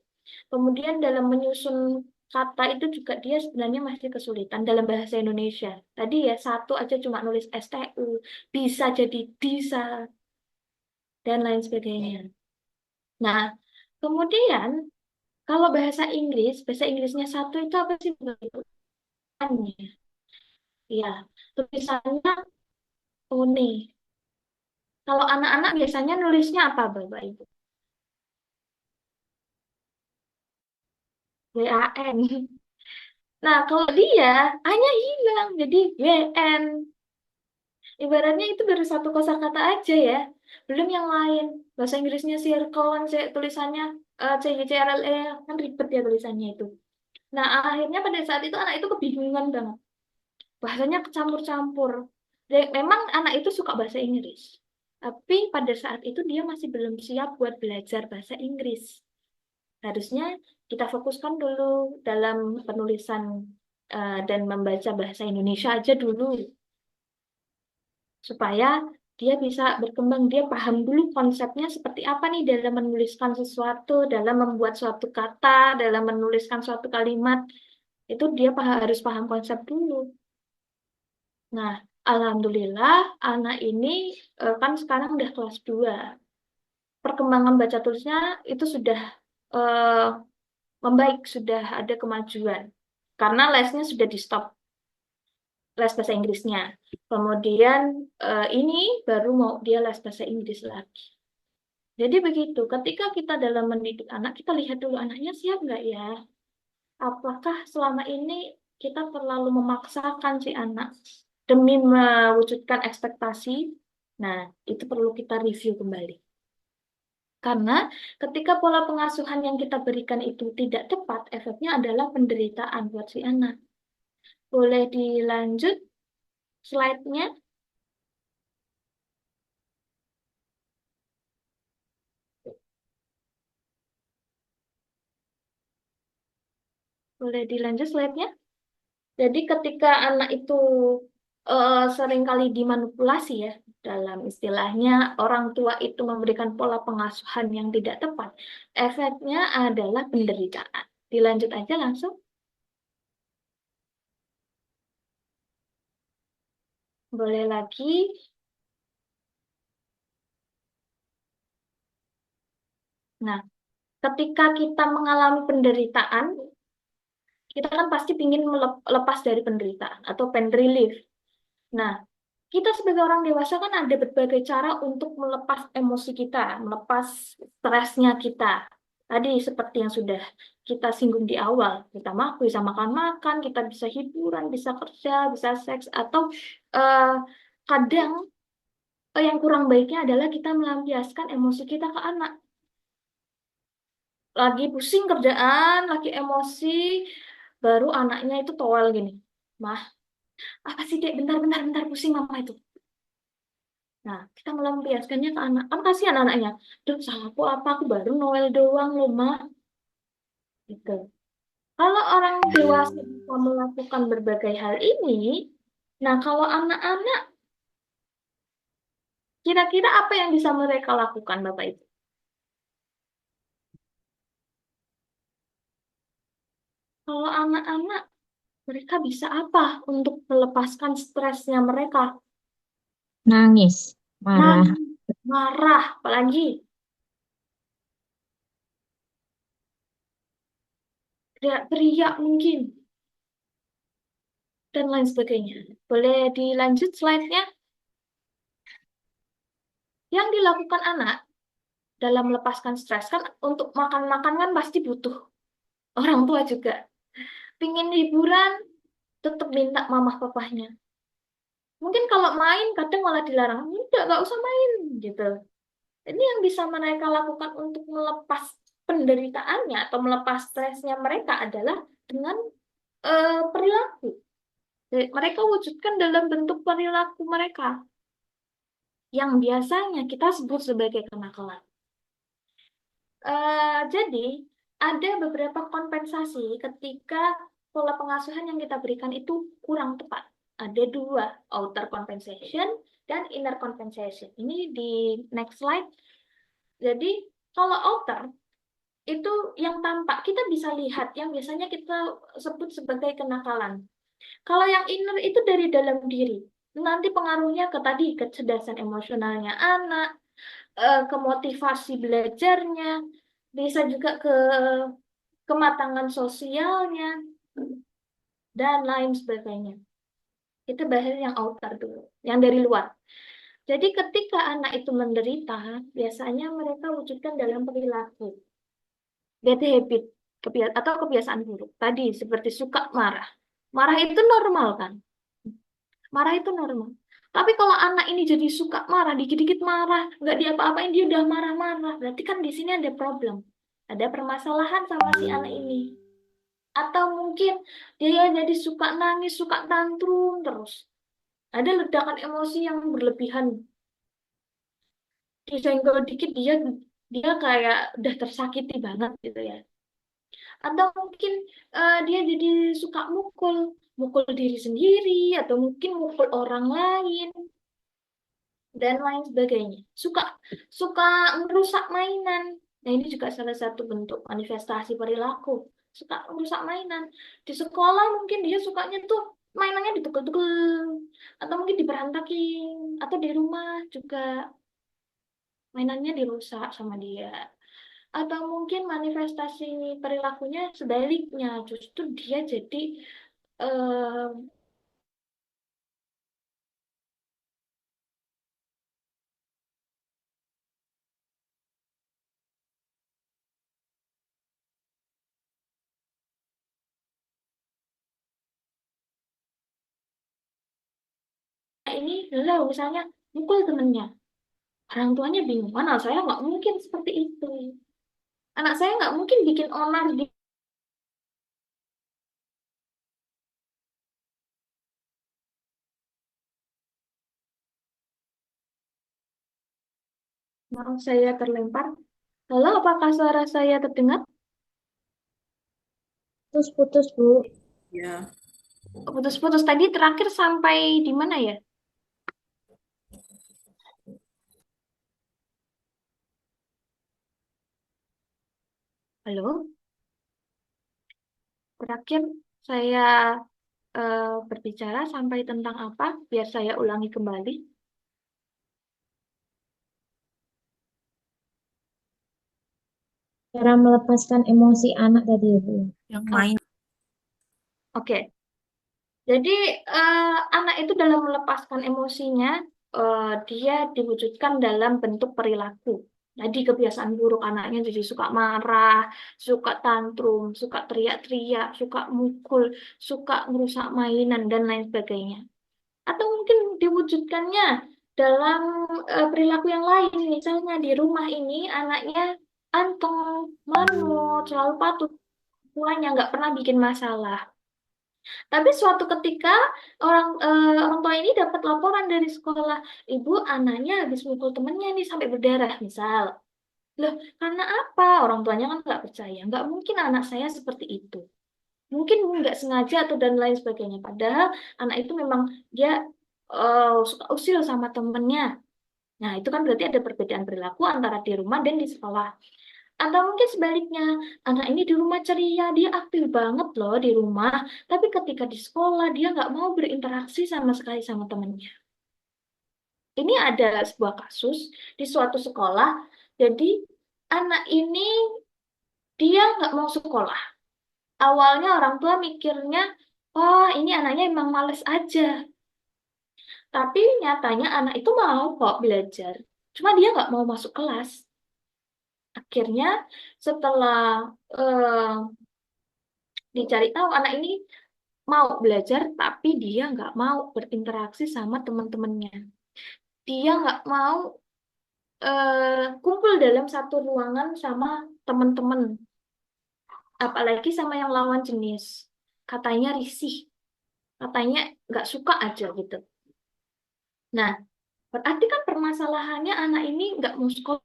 Kemudian dalam menyusun kata itu juga dia sebenarnya masih kesulitan dalam bahasa Indonesia. Tadi ya satu aja cuma nulis STU, bisa jadi bisa, dan lain sebagainya. Nah, kemudian kalau bahasa Inggrisnya satu itu apa sih tulisannya? Ya, tulisannya une. Kalau anak-anak biasanya nulisnya apa, Bapak Ibu? WAN. Nah, kalau dia hanya hilang jadi WN. Ibaratnya itu baru satu kosakata aja ya. Belum yang lain. Bahasa Inggrisnya circle kan tulisannya CHCRLE kan ribet ya tulisannya itu. Nah, akhirnya pada saat itu anak itu kebingungan banget. Bahasanya kecampur-campur. Dan memang anak itu suka bahasa Inggris. Tapi pada saat itu dia masih belum siap buat belajar bahasa Inggris. Harusnya kita fokuskan dulu dalam penulisan dan membaca bahasa Indonesia aja dulu supaya dia bisa berkembang, dia paham dulu konsepnya seperti apa nih dalam menuliskan sesuatu, dalam membuat suatu kata, dalam menuliskan suatu kalimat, itu dia harus paham konsep dulu. Nah, alhamdulillah anak ini kan sekarang udah kelas 2. Perkembangan baca tulisnya itu sudah eh, membaik, sudah ada kemajuan. Karena lesnya sudah di stop, les bahasa Inggrisnya. Kemudian ini baru mau dia les bahasa Inggris lagi. Jadi begitu, ketika kita dalam mendidik anak, kita lihat dulu anaknya siap nggak ya? Apakah selama ini kita terlalu memaksakan si anak demi mewujudkan ekspektasi? Nah, itu perlu kita review kembali. Karena ketika pola pengasuhan yang kita berikan itu tidak tepat, efeknya adalah penderitaan buat si anak. Boleh dilanjut slide-nya? Boleh dilanjut slide-nya? Jadi ketika anak itu seringkali dimanipulasi ya, dalam istilahnya orang tua itu memberikan pola pengasuhan yang tidak tepat, efeknya adalah penderitaan. Dilanjut aja langsung. Boleh lagi. Nah, ketika kita mengalami penderitaan, Kita kan pasti ingin lepas dari penderitaan atau pain relief. Nah, kita sebagai orang dewasa kan ada berbagai cara untuk melepas emosi kita, melepas stresnya kita. Tadi seperti yang sudah kita singgung di awal, kita bisa makan-makan, kita bisa hiburan, bisa kerja, bisa seks, atau eh, kadang yang kurang baiknya adalah kita melampiaskan emosi kita ke anak. Lagi pusing kerjaan, lagi emosi, baru anaknya itu toel gini. Mah, apa sih dek? Bentar, bentar, bentar, pusing mama itu. Nah, kita melampiaskannya ke anak. Kan kasihan anaknya. Duh, salah aku apa? Aku baru Noel doang loh, Ma. Gitu. Kalau orang dewasa bisa melakukan berbagai hal ini, nah kalau anak-anak, kira-kira apa yang bisa mereka lakukan, Bapak Ibu? Kalau anak-anak, mereka bisa apa untuk melepaskan stresnya mereka? Nangis, marah. Nangis, marah, apalagi teriak-teriak mungkin, dan lain sebagainya. Boleh dilanjut slide-nya? Yang dilakukan anak dalam melepaskan stres kan untuk makan-makan kan pasti butuh orang tua juga. Pingin hiburan, tetap minta mamah papahnya. Mungkin kalau main kadang malah dilarang, udah nggak usah main gitu. Ini yang bisa mereka lakukan untuk melepas penderitaannya atau melepas stresnya mereka adalah dengan perilaku. Jadi, mereka wujudkan dalam bentuk perilaku mereka yang biasanya kita sebut sebagai kenakalan. Jadi, ada beberapa kompensasi ketika pola pengasuhan yang kita berikan itu kurang tepat. Ada dua, outer compensation dan inner compensation. Ini di next slide. Jadi, kalau outer, itu yang tampak, kita bisa lihat, yang biasanya kita sebut sebagai kenakalan. Kalau yang inner itu dari dalam diri. Nanti pengaruhnya ke tadi, kecerdasan emosionalnya anak, ke motivasi belajarnya, bisa juga ke kematangan sosialnya, dan lain sebagainya. Kita bahas yang outer dulu, yang dari luar. Jadi ketika anak itu menderita, biasanya mereka wujudkan dalam perilaku, bad habit, atau kebiasaan buruk. Tadi seperti suka marah. Marah itu normal kan? Marah itu normal. Tapi kalau anak ini jadi suka marah, dikit-dikit marah, nggak diapa-apain dia udah marah-marah. Berarti kan di sini ada problem. Ada permasalahan sama si anak ini. Atau mungkin dia jadi suka nangis, suka tantrum terus. Ada ledakan emosi yang berlebihan. Disenggol dikit dia dia kayak udah tersakiti banget gitu ya. Atau mungkin dia jadi suka mukul, mukul diri sendiri atau mungkin mukul orang lain dan lain sebagainya. Suka suka merusak mainan. Nah, ini juga salah satu bentuk manifestasi perilaku. Suka merusak mainan. Di sekolah mungkin dia sukanya tuh mainannya ditukul-tukul atau mungkin diberantakin atau di rumah juga mainannya dirusak sama dia. Atau mungkin manifestasi perilakunya sebaliknya, justru dia jadi eh, ini lalu misalnya mukul temennya. Orang tuanya bingung, mana saya nggak mungkin seperti itu. Anak saya nggak mungkin bikin onar di. Maaf, saya terlempar. Halo, apakah suara saya terdengar? Putus-putus, Bu. Ya, Putus-putus. Tadi terakhir sampai di mana ya? Halo? Terakhir saya berbicara sampai tentang apa? Biar saya ulangi kembali. Cara melepaskan emosi anak tadi, Bu. yang Oh, main. Oke, jadi anak itu dalam melepaskan emosinya, dia diwujudkan dalam bentuk perilaku. Jadi kebiasaan buruk anaknya jadi suka marah, suka tantrum, suka teriak-teriak, suka mukul, suka merusak mainan, dan lain sebagainya. Atau mungkin diwujudkannya dalam perilaku yang lain. Misalnya di rumah ini anaknya anteng, manut, selalu patuh, tuanya nggak pernah bikin masalah. Tapi suatu ketika orang tua ini dapat laporan dari sekolah, ibu anaknya habis mukul temennya nih sampai berdarah, misal. Loh, karena apa? Orang tuanya kan nggak percaya. Nggak mungkin anak saya seperti itu. Mungkin nggak sengaja atau dan lain sebagainya. Padahal anak itu memang dia suka usil sama temennya. Nah, itu kan berarti ada perbedaan perilaku antara di rumah dan di sekolah. Atau mungkin sebaliknya, anak ini di rumah ceria, dia aktif banget loh di rumah, tapi ketika di sekolah dia nggak mau berinteraksi sama sekali sama temennya. Ini ada sebuah kasus di suatu sekolah, jadi anak ini dia nggak mau sekolah. Awalnya orang tua mikirnya, oh ini anaknya emang males aja. Tapi nyatanya anak itu mau kok belajar. Cuma dia nggak mau masuk kelas. Akhirnya setelah eh, dicari tahu anak ini mau belajar, tapi dia nggak mau berinteraksi sama teman-temannya. Dia nggak mau kumpul dalam satu ruangan sama teman-teman, apalagi sama yang lawan jenis. Katanya risih, katanya nggak suka aja gitu. Nah, berarti kan permasalahannya anak ini nggak mau sekolah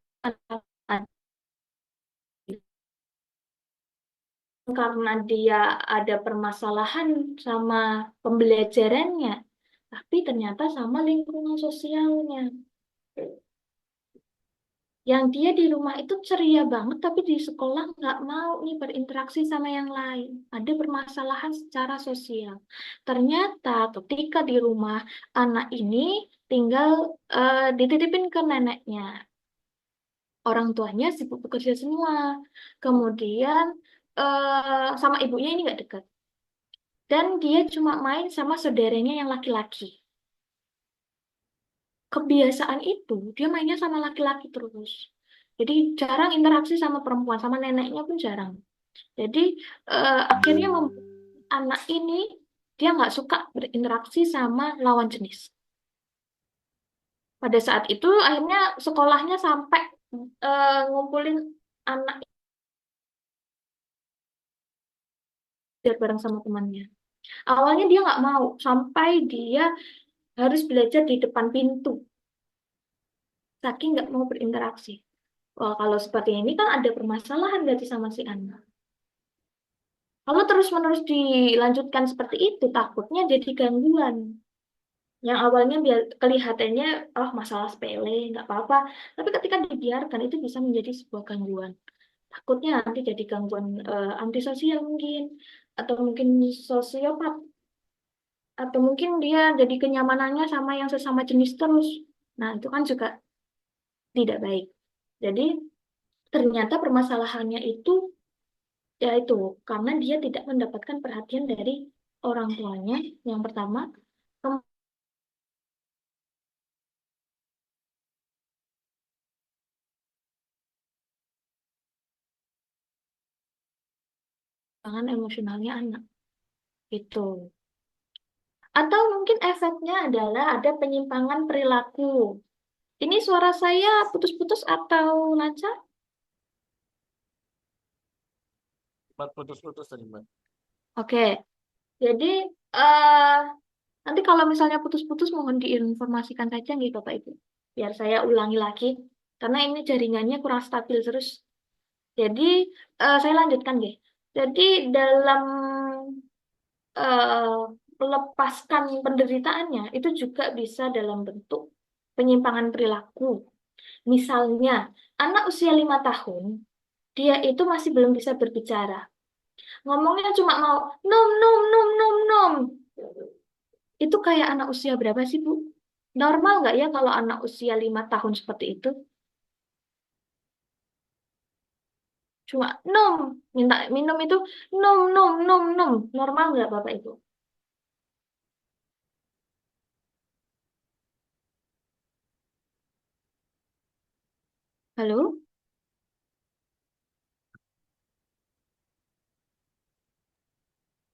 karena dia ada permasalahan sama pembelajarannya, tapi ternyata sama lingkungan sosialnya. Yang dia di rumah itu ceria banget, tapi di sekolah nggak mau nih berinteraksi sama yang lain. Ada permasalahan secara sosial. Ternyata ketika di rumah, anak ini tinggal dititipin ke neneknya. Orang tuanya sibuk bekerja semua. Kemudian sama ibunya ini nggak dekat. Dan dia cuma main sama saudaranya yang laki-laki. Kebiasaan itu, dia mainnya sama laki-laki terus. Jadi jarang interaksi sama perempuan, sama neneknya pun jarang. Jadi akhirnya membuat anak ini dia nggak suka berinteraksi sama lawan jenis. Pada saat itu akhirnya sekolahnya sampai ngumpulin anak belajar bareng sama temannya. Awalnya dia nggak mau, sampai dia harus belajar di depan pintu, saking nggak mau berinteraksi. Wah, kalau seperti ini kan ada permasalahan berarti sama si anak. Kalau terus-menerus dilanjutkan seperti itu, takutnya jadi gangguan. Yang awalnya biar kelihatannya, oh masalah sepele, nggak apa-apa. Tapi ketika dibiarkan, itu bisa menjadi sebuah gangguan. Takutnya nanti jadi gangguan antisosial mungkin. Atau mungkin sosiopat. Atau mungkin dia jadi kenyamanannya sama yang sesama jenis terus. Nah, itu kan juga tidak baik. Jadi, ternyata permasalahannya itu, ya itu, karena dia tidak mendapatkan perhatian dari orang tuanya, yang pertama. Perkembangan emosionalnya anak itu. Atau mungkin efeknya adalah ada penyimpangan perilaku. Ini suara saya putus-putus atau lancar? Sempat putus-putus tadi, Mbak. Oke, jadi eh nanti kalau misalnya putus-putus mohon diinformasikan saja nih Bapak Ibu. Biar saya ulangi lagi, karena ini jaringannya kurang stabil terus. Jadi saya lanjutkan deh. Jadi dalam eh, melepaskan penderitaannya itu juga bisa dalam bentuk penyimpangan perilaku. Misalnya, anak usia 5 tahun, dia itu masih belum bisa berbicara. Ngomongnya cuma mau nom nom nom nom nom. Itu kayak anak usia berapa sih, Bu? Normal nggak ya kalau anak usia 5 tahun seperti itu? Cuma nom, minta minum itu nom, nom, nom, nom. Normal nggak Bapak Ibu? Halo?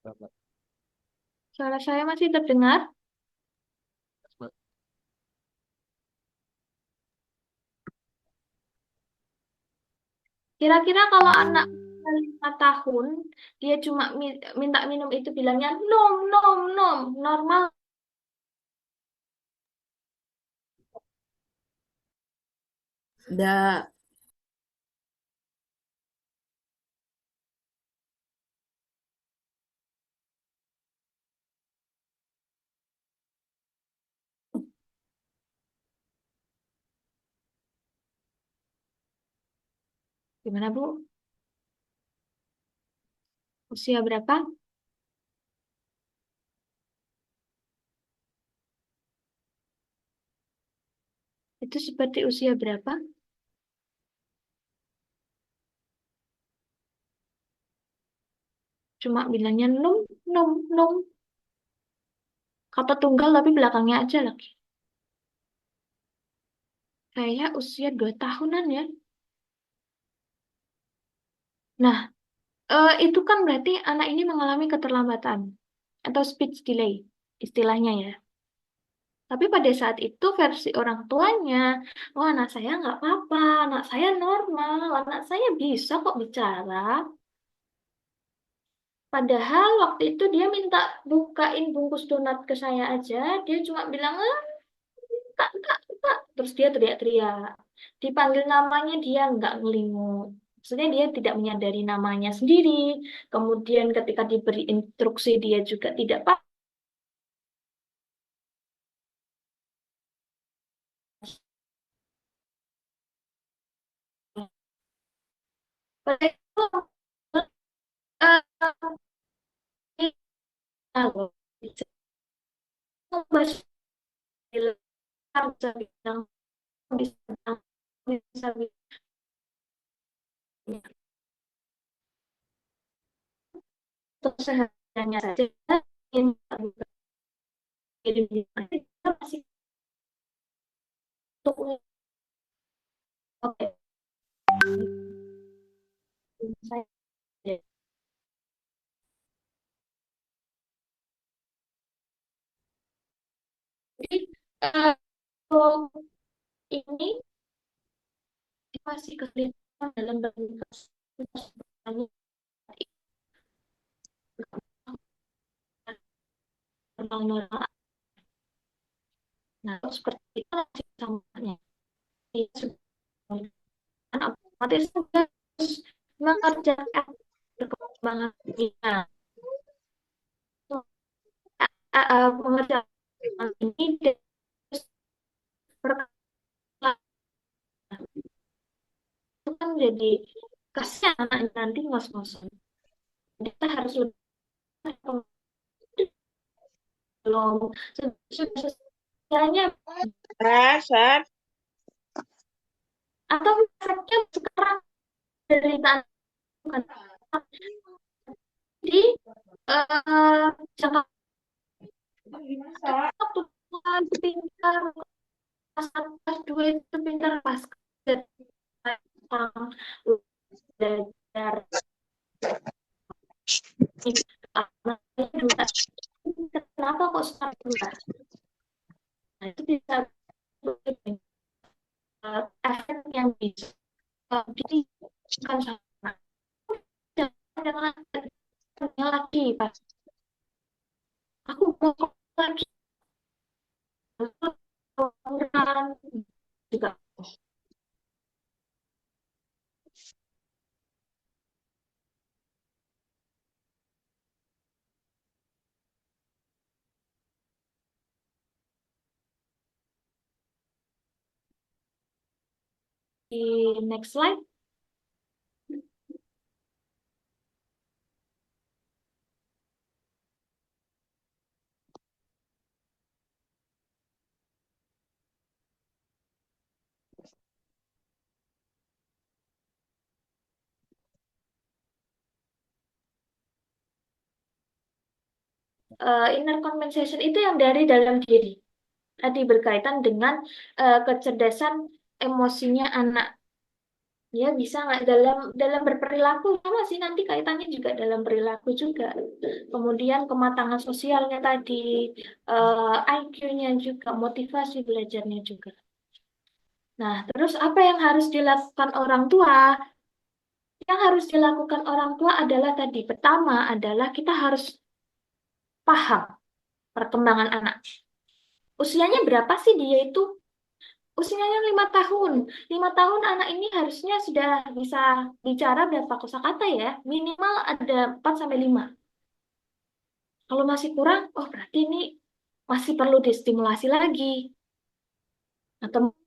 Mbak. Suara saya masih terdengar? Mbak. Kira-kira kalau anak 5 tahun, dia cuma minta minum itu bilangnya nom, nom, nom. Normal. Enggak. Gimana Bu? Usia berapa? Itu seperti usia berapa? Cuma bilangnya nom, nom, nom. Kata tunggal tapi belakangnya aja lagi. Kayak usia 2 tahunan ya. Nah, itu kan berarti anak ini mengalami keterlambatan atau speech delay istilahnya ya. Tapi pada saat itu versi orang tuanya, oh anak saya nggak apa-apa, anak saya normal, anak saya bisa kok bicara. Padahal waktu itu dia minta bukain bungkus donat ke saya aja, dia cuma bilang, kak, kak, kak. Terus dia teriak-teriak. Dipanggil namanya dia nggak ngelingut. Maksudnya dia tidak menyadari namanya sendiri. Kemudian ketika diberi instruksi dia juga tidak paham. Padahal itu, eh, kalau bisa bisa bilang bisa bisa bilang sehatnya saja ingin kirim kita masih untuk oke saya jadi kalau ini masih kesulitan dalam berkomunikasi normal. Nah, seperti itu masih samanya. Iya, sudah otomatis harus mengerjakan perkembangan kita. Mengerjakan ini dan perkembangan itu kan jadi kasihan anak nanti ngos-ngosan. Kita harus lebih belum sudah selesainya atau efeknya sekarang penderitaan bukan di jangka waktu Tuhan pintar pas kelas 2 itu pintar pas tentang belajar dua kenapa kok sekarang dua nah, itu bisa efek yang bisa diberikan sama jangan lagi pas aku mau lagi juga di next slide. Inner compensation itu yang dari dalam diri. Tadi berkaitan dengan kecerdasan emosinya anak. Ya bisa nggak dalam berperilaku sama sih, nanti kaitannya juga dalam perilaku juga. Kemudian kematangan sosialnya tadi, IQ-nya juga, motivasi belajarnya juga. Nah, terus apa yang harus dilakukan orang tua? Yang harus dilakukan orang tua adalah tadi, pertama adalah kita harus paham perkembangan anak. Usianya berapa sih dia itu? Usianya 5 tahun. 5 tahun anak ini harusnya sudah bisa bicara berapa kosakata ya? Minimal ada 4 sampai 5. Kalau masih kurang, oh berarti ini masih perlu distimulasi lagi. Atau Mbak.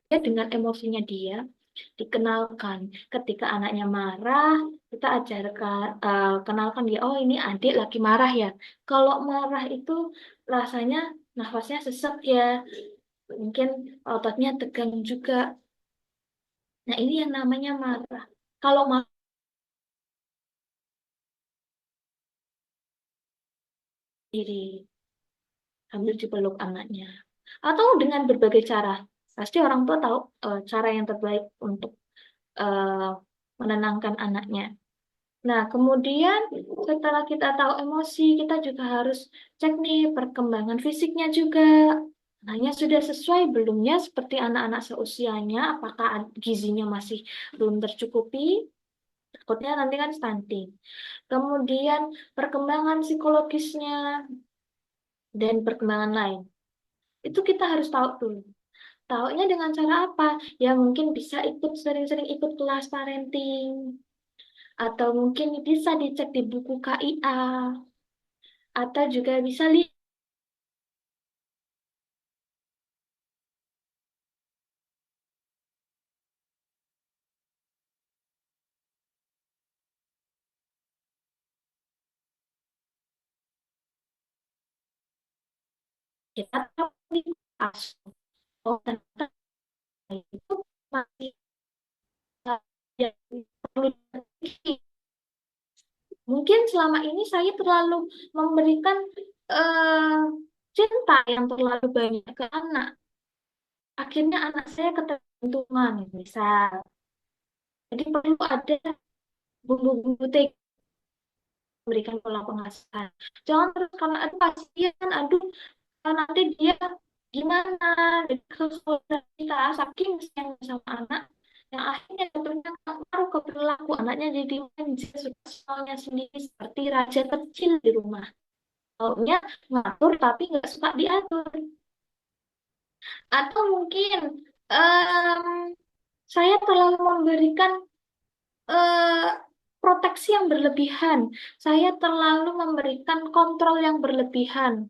dia dengan emosinya dia dikenalkan. Ketika anaknya marah, kita ajarkan, kenalkan dia, oh ini adik lagi marah ya. Kalau marah itu rasanya nafasnya sesak ya, mungkin ototnya tegang juga. Nah ini yang namanya marah. Kalau marah diri, sambil dipeluk anaknya. Atau dengan berbagai cara. Pasti orang tua tahu cara yang terbaik untuk eh, menenangkan anaknya. Nah, kemudian setelah kita tahu emosi, kita juga harus cek nih perkembangan fisiknya juga. Anaknya sudah sesuai belumnya seperti anak-anak seusianya, apakah gizinya masih belum tercukupi? Takutnya nanti kan stunting. Kemudian perkembangan psikologisnya dan perkembangan lain. Itu kita harus tahu dulu. Taunya dengan cara apa? Ya mungkin bisa sering-sering ikut kelas parenting. Atau mungkin bisa dicek di buku KIA. Atau juga bisa lihat kita tahu nih, asuh. Oh ternyata itu masih yang perlu diperbaiki. Mungkin selama ini saya terlalu memberikan eh, cinta yang terlalu banyak ke anak. Akhirnya anak saya ketergantungan, misal. Jadi perlu ada bumbu-bumbu memberikan pola pengasuhan. Jangan terus karena aduh kasihan, aduh nanti dia gimana, jadi kalau kita saking sayang sama anak, yang akhirnya tentunya ngaruh ke perilaku anaknya, jadi manja suka soalnya sendiri seperti raja kecil di rumah. Maunya ngatur tapi nggak suka diatur. Atau mungkin em, saya terlalu memberikan eh, proteksi yang berlebihan. Saya terlalu memberikan kontrol yang berlebihan.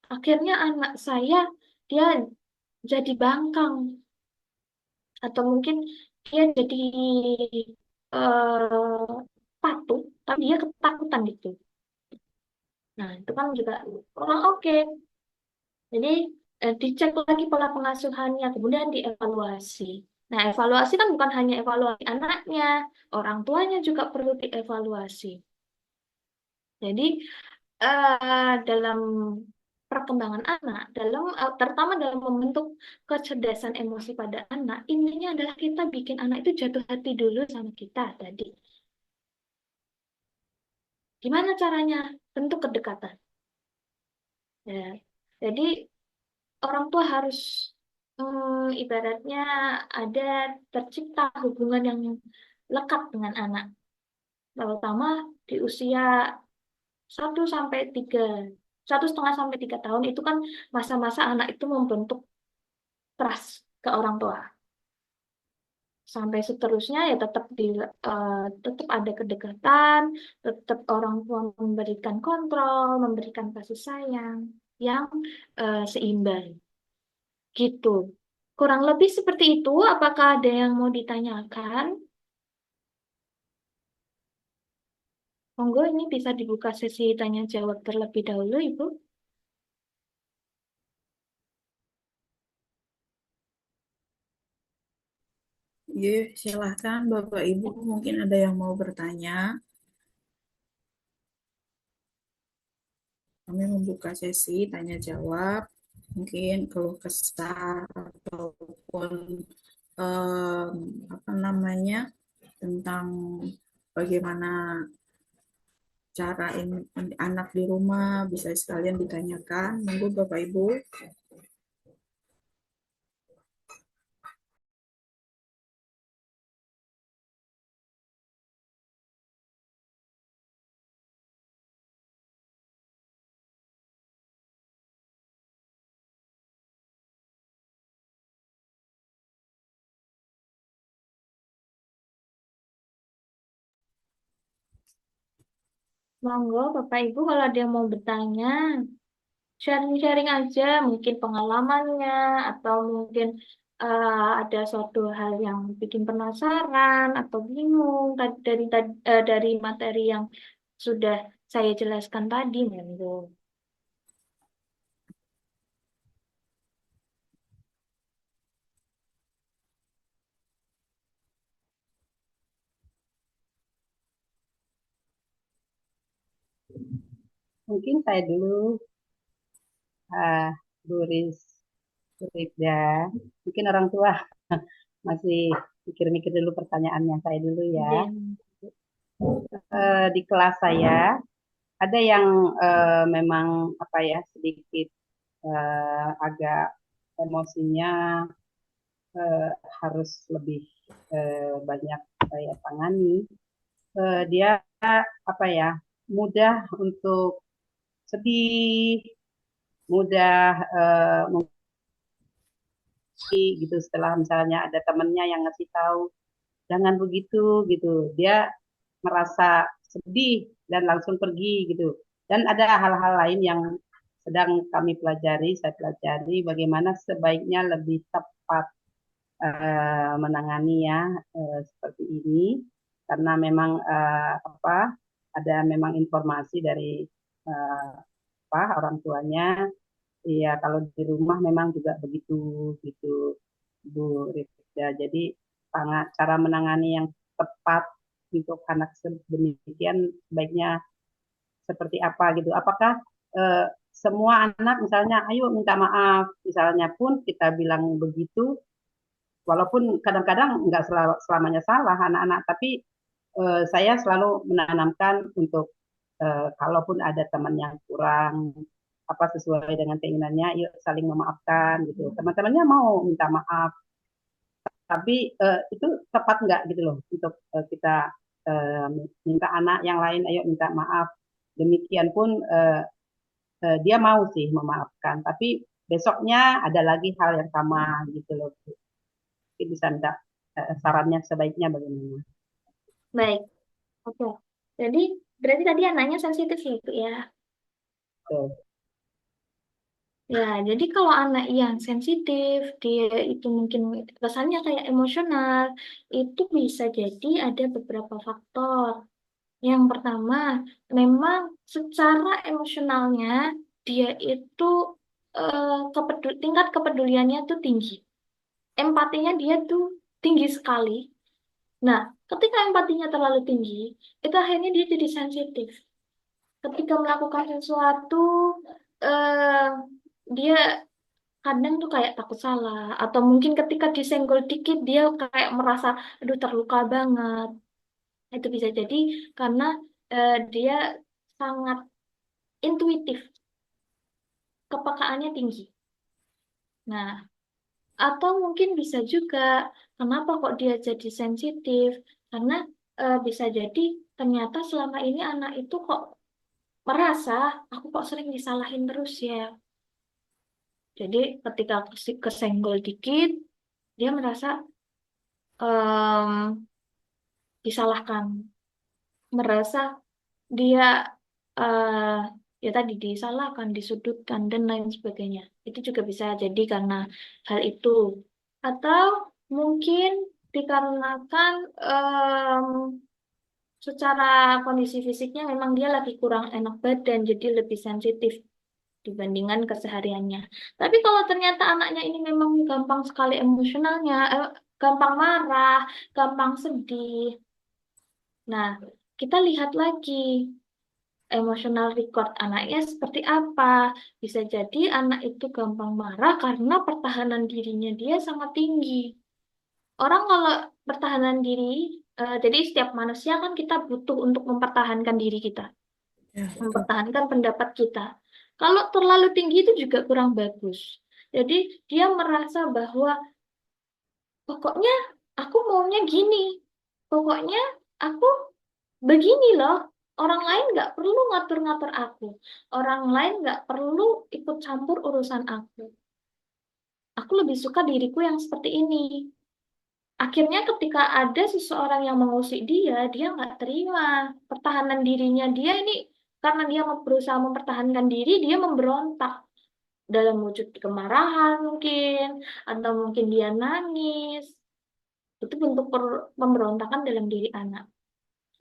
Akhirnya anak saya dia jadi bangkang, atau mungkin dia jadi patuh, tapi dia ketakutan gitu. Nah, itu kan juga kurang oke. Jadi dicek lagi pola pengasuhannya, kemudian dievaluasi. Nah, evaluasi kan bukan hanya evaluasi anaknya, orang tuanya juga perlu dievaluasi. Jadi dalam perkembangan anak, terutama dalam membentuk kecerdasan emosi pada anak, intinya adalah kita bikin anak itu jatuh hati dulu sama kita tadi. Gimana caranya? Bentuk kedekatan. Ya. Jadi orang tua harus ibaratnya ada tercipta hubungan yang lekat dengan anak, terutama di usia 1 sampai 3, 1,5 sampai 3 tahun itu kan masa-masa anak itu membentuk trust ke orang tua. Sampai seterusnya ya tetap ada kedekatan, tetap orang tua memberikan kontrol, memberikan kasih sayang yang seimbang. Gitu. Kurang lebih seperti itu. Apakah ada yang mau ditanyakan? Monggo ini bisa dibuka sesi tanya jawab terlebih dahulu, Ibu. Iya, silahkan Bapak Ibu, mungkin ada yang mau bertanya. Kami membuka sesi tanya jawab, mungkin keluh kesah ataupun em, apa namanya tentang bagaimana cara ini anak di rumah bisa sekalian ditanyakan. Monggo Bapak Ibu. Monggo Bapak Ibu kalau ada yang mau bertanya, sharing-sharing aja, mungkin pengalamannya atau mungkin ada suatu hal yang bikin penasaran atau bingung dari materi yang sudah saya jelaskan tadi, monggo. Mungkin saya dulu, ah, Bu Rifda. Mungkin orang tua masih mikir-mikir dulu pertanyaannya saya dulu ya. Oke. Di kelas saya ada yang memang apa ya sedikit agak emosinya eh, harus lebih banyak saya tangani. Dia apa ya mudah untuk sedih, mudah gitu setelah misalnya ada temennya yang ngasih tahu jangan begitu gitu dia merasa sedih dan langsung pergi gitu dan ada hal-hal lain yang sedang kami pelajari saya pelajari bagaimana sebaiknya lebih tepat menangani ya seperti ini karena memang apa ada memang informasi dari uh, apa orang tuanya. Iya, kalau di rumah memang juga begitu, gitu, Bu Rifda. Jadi sangat cara menangani yang tepat untuk anak demikian sebaiknya seperti apa gitu. Apakah eh, semua anak misalnya, ayo minta maaf, misalnya pun kita bilang begitu, walaupun kadang-kadang nggak selamanya salah anak-anak, tapi saya selalu menanamkan untuk kalaupun ada teman yang kurang apa sesuai dengan keinginannya, yuk saling memaafkan gitu. Teman-temannya mau minta maaf, tapi itu tepat nggak gitu loh untuk kita uh, minta anak yang lain, ayo minta maaf. Demikian pun dia mau sih memaafkan, tapi besoknya ada lagi hal yang sama gitu loh. Mungkin bisa minta sarannya sebaiknya bagaimana? Baik, oke. Jadi berarti tadi anaknya sensitif ya, Bu, ya. Tuh. Ya, jadi kalau anak yang sensitif, dia itu mungkin kesannya kayak emosional, itu bisa jadi ada beberapa faktor. Yang pertama, memang secara emosionalnya dia itu tingkat kepeduliannya tuh tinggi. Empatinya dia tuh tinggi sekali. Nah, ketika empatinya terlalu tinggi, itu akhirnya dia jadi sensitif. Ketika melakukan sesuatu, eh, dia kadang tuh kayak takut salah atau mungkin ketika disenggol dikit dia kayak merasa aduh terluka banget. Itu bisa jadi karena dia sangat intuitif, kepekaannya tinggi. Nah, atau mungkin bisa juga kenapa kok dia jadi sensitif? Karena bisa jadi ternyata selama ini anak itu kok merasa aku kok sering disalahin terus ya. Jadi ketika kesenggol dikit dia merasa em, disalahkan, merasa dia eh ya tadi disalahkan, disudutkan dan lain sebagainya. Itu juga bisa jadi karena hal itu. Atau mungkin dikarenakan secara kondisi fisiknya memang dia lagi kurang enak badan, jadi lebih sensitif dibandingkan kesehariannya. Tapi kalau ternyata anaknya ini memang gampang sekali emosionalnya, gampang marah, gampang sedih. Nah, kita lihat lagi emotional record anaknya seperti apa. Bisa jadi anak itu gampang marah karena pertahanan dirinya dia sangat tinggi. Orang kalau pertahanan diri, jadi setiap manusia kan kita butuh untuk mempertahankan diri kita, Ya, betul. mempertahankan pendapat kita. Kalau terlalu tinggi itu juga kurang bagus. Jadi dia merasa bahwa pokoknya aku maunya gini, pokoknya aku begini loh. Orang lain nggak perlu ngatur-ngatur aku. Orang lain nggak perlu ikut campur urusan aku. Aku lebih suka diriku yang seperti ini. Akhirnya ketika ada seseorang yang mengusik dia, dia nggak terima. Pertahanan dirinya dia ini, karena dia berusaha mempertahankan diri, dia memberontak dalam wujud kemarahan mungkin, atau mungkin dia nangis. Itu bentuk pemberontakan dalam diri anak.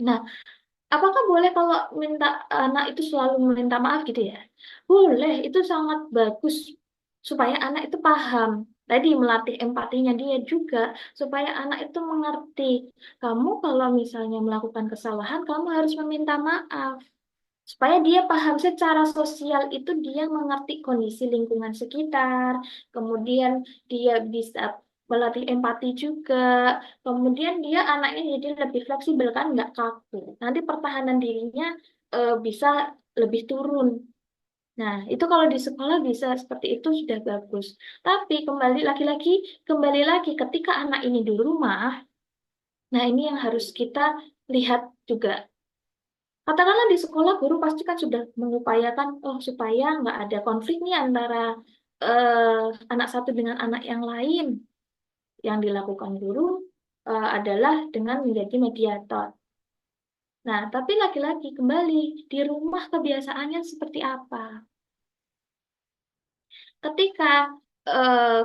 Nah, apakah boleh kalau minta anak itu selalu meminta maaf gitu ya? Boleh, itu sangat bagus supaya anak itu paham. Tadi melatih empatinya dia juga supaya anak itu mengerti. Kamu kalau misalnya melakukan kesalahan, kamu harus meminta maaf. Supaya dia paham secara sosial itu dia mengerti kondisi lingkungan sekitar, kemudian dia bisa melatih empati juga, kemudian dia anaknya jadi lebih fleksibel kan nggak kaku. Nanti pertahanan dirinya bisa lebih turun. Nah, itu kalau di sekolah bisa seperti itu sudah bagus. Tapi kembali lagi ketika anak ini di rumah, nah ini yang harus kita lihat juga. Katakanlah di sekolah guru pasti kan sudah mengupayakan supaya nggak ada konflik nih antara anak satu dengan anak yang lain. Yang dilakukan guru adalah dengan menjadi mediator. Nah, tapi lagi-lagi kembali di rumah kebiasaannya seperti apa? Ketika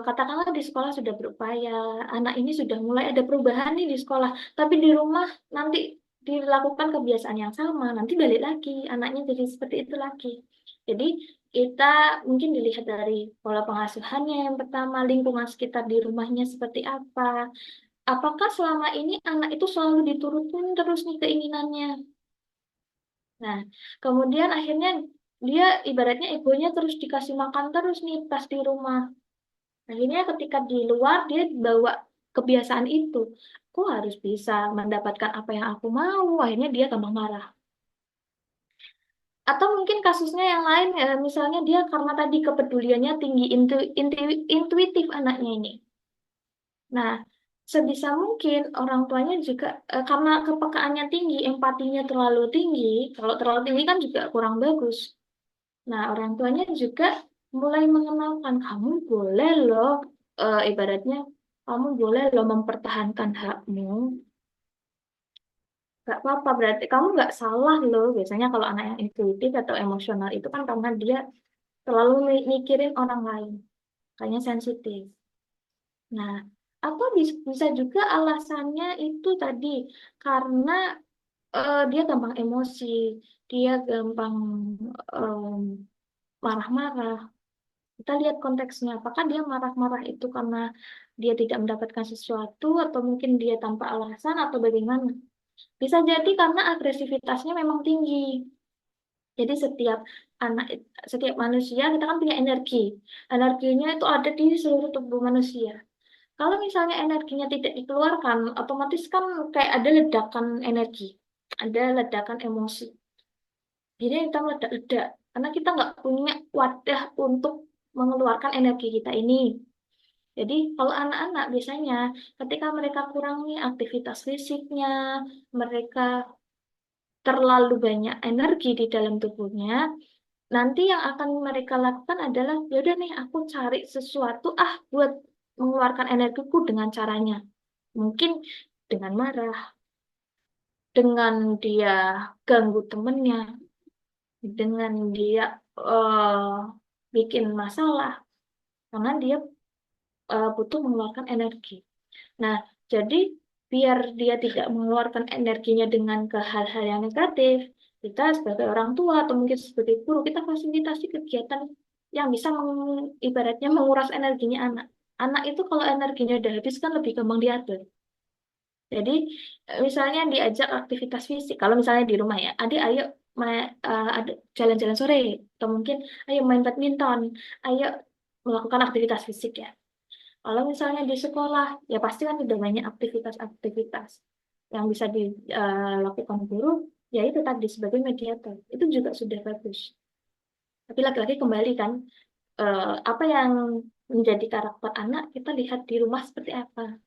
katakanlah di sekolah sudah berupaya, anak ini sudah mulai ada perubahan nih di sekolah, tapi di rumah nanti dilakukan kebiasaan yang sama, nanti balik lagi, anaknya jadi seperti itu lagi. Jadi kita mungkin dilihat dari pola pengasuhannya yang pertama, lingkungan sekitar di rumahnya seperti apa. Apakah selama ini anak itu selalu diturutin terus nih keinginannya? Nah, kemudian akhirnya dia ibaratnya egonya terus dikasih makan terus nih pas di rumah. Akhirnya ketika di luar dia bawa kebiasaan itu. Aku harus bisa mendapatkan apa yang aku mau. Akhirnya dia gampang marah. Atau mungkin kasusnya yang lain, misalnya dia karena tadi kepeduliannya tinggi, intuitif anaknya ini. Nah, sebisa mungkin orang tuanya juga, karena kepekaannya tinggi, empatinya terlalu tinggi, kalau terlalu tinggi kan juga kurang bagus. Nah, orang tuanya juga mulai mengenalkan, kamu boleh loh, ibaratnya, kamu boleh loh mempertahankan hakmu. Gak apa-apa, berarti kamu nggak salah loh. Biasanya kalau anak yang intuitif atau emosional itu kan karena dia terlalu mikirin orang lain, kayaknya sensitif. Nah, atau bisa juga alasannya itu tadi karena dia gampang emosi, dia gampang em, marah-marah. Kita lihat konteksnya, apakah dia marah-marah itu karena dia tidak mendapatkan sesuatu atau mungkin dia tanpa alasan atau bagaimana. Bisa jadi karena agresivitasnya memang tinggi. Jadi anak, setiap manusia kita kan punya energi. Energinya itu ada di seluruh tubuh manusia. Kalau misalnya energinya tidak dikeluarkan, otomatis kan kayak ada ledakan energi, ada ledakan emosi. Jadi kita meledak-ledak, karena kita nggak punya wadah untuk mengeluarkan energi kita ini. Jadi kalau anak-anak biasanya ketika mereka kurang nih aktivitas fisiknya, mereka terlalu banyak energi di dalam tubuhnya, nanti yang akan mereka lakukan adalah, yaudah nih aku cari sesuatu buat mengeluarkan energiku dengan caranya. Mungkin dengan marah, dengan dia ganggu temennya, dengan dia bikin masalah, karena dia butuh mengeluarkan energi. Nah, jadi biar dia tidak mengeluarkan energinya dengan ke hal-hal yang negatif, kita sebagai orang tua atau mungkin sebagai guru, kita fasilitasi kegiatan yang bisa ibaratnya menguras energinya anak. Anak itu kalau energinya udah habis kan lebih gampang diatur. Jadi misalnya diajak aktivitas fisik, kalau misalnya di rumah ya, adik ayo ada jalan-jalan sore, atau mungkin ayo main badminton, ayo melakukan aktivitas fisik ya. Kalau misalnya di sekolah, ya pasti kan udah banyak aktivitas-aktivitas yang bisa dilakukan guru, ya itu tadi sebagai mediator, itu juga sudah bagus. Tapi lagi-lagi kembali kan, apa yang menjadi karakter anak, kita lihat di rumah seperti apa.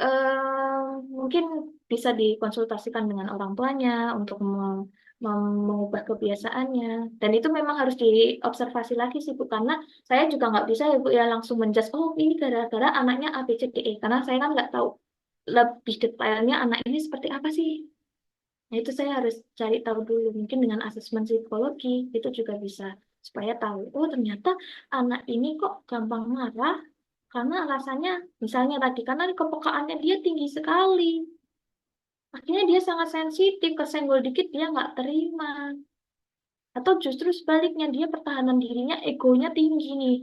eh, Mungkin bisa dikonsultasikan dengan orang tuanya untuk mengubah kebiasaannya. Dan itu memang harus diobservasi lagi sih Bu, karena saya juga nggak bisa ya Bu ya langsung menjudge, oh ini gara-gara anaknya A, B, C, D, E. Karena saya kan nggak tahu lebih detailnya anak ini seperti apa sih. Nah itu saya harus cari tahu dulu. Mungkin dengan asesmen psikologi itu juga bisa supaya tahu, oh ternyata anak ini kok gampang marah karena alasannya misalnya tadi karena kepekaannya dia tinggi sekali. Akhirnya dia sangat sensitif, kesenggol dikit dia nggak terima. Atau justru sebaliknya dia pertahanan dirinya, egonya tinggi nih.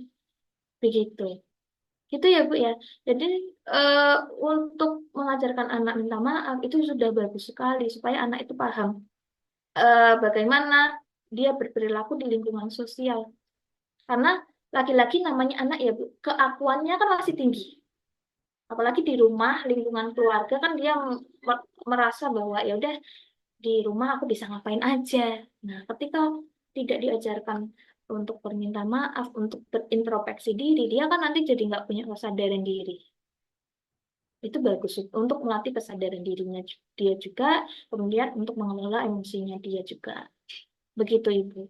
Begitu. Gitu ya Bu ya. Jadi eh, untuk mengajarkan anak minta maaf itu sudah bagus sekali supaya anak itu paham bagaimana dia berperilaku di lingkungan sosial. Karena laki-laki namanya anak ya Bu, keakuannya kan masih tinggi. Apalagi di rumah, lingkungan keluarga kan dia merasa bahwa ya udah di rumah aku bisa ngapain aja. Nah, ketika tidak diajarkan untuk berminta maaf, untuk berintrospeksi diri, dia kan nanti jadi nggak punya kesadaran diri. Itu bagus untuk melatih kesadaran dirinya dia juga, kemudian untuk mengelola emosinya dia juga. Begitu Ibu.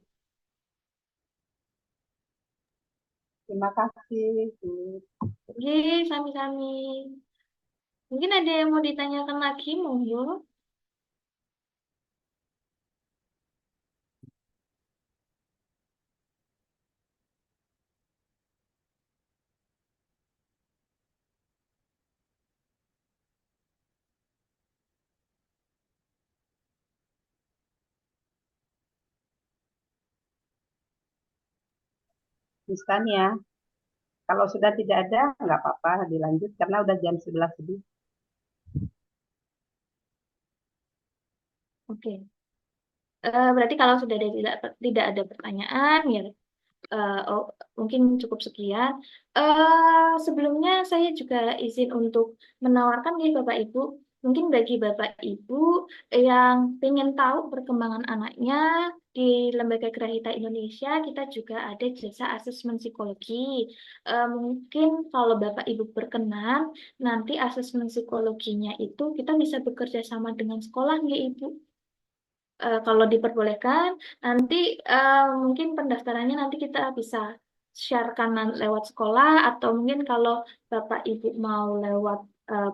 Terima kasih, Bu. Oke, sami-sami. Mungkin ada yang mau ditanyakan lagi, monggo. Misalkan ya, kalau sudah tidak ada, nggak apa-apa dilanjut karena udah jam 11 lebih. Oke. Berarti kalau sudah ada tidak ada pertanyaan, ya oh, mungkin cukup sekian. Sebelumnya saya juga izin untuk menawarkan nih Bapak Ibu, mungkin bagi Bapak Ibu yang ingin tahu perkembangan anaknya di Lembaga Grahita Indonesia, kita juga ada jasa asesmen psikologi. Mungkin kalau Bapak Ibu berkenan, nanti asesmen psikologinya itu kita bisa bekerja sama dengan sekolah, ya Ibu. Kalau diperbolehkan, nanti mungkin pendaftarannya nanti kita bisa sharekan lewat sekolah atau mungkin kalau Bapak Ibu mau lewat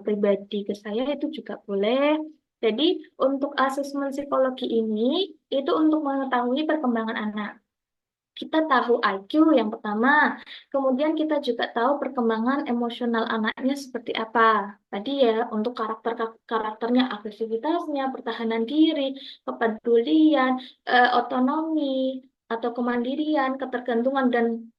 pribadi ke saya itu juga boleh. Jadi untuk asesmen psikologi ini itu untuk mengetahui perkembangan anak. Kita tahu IQ yang pertama, kemudian kita juga tahu perkembangan emosional anaknya seperti apa. Tadi ya, untuk karakternya, agresivitasnya, pertahanan diri, kepedulian, otonomi, atau kemandirian, ketergantungan, dan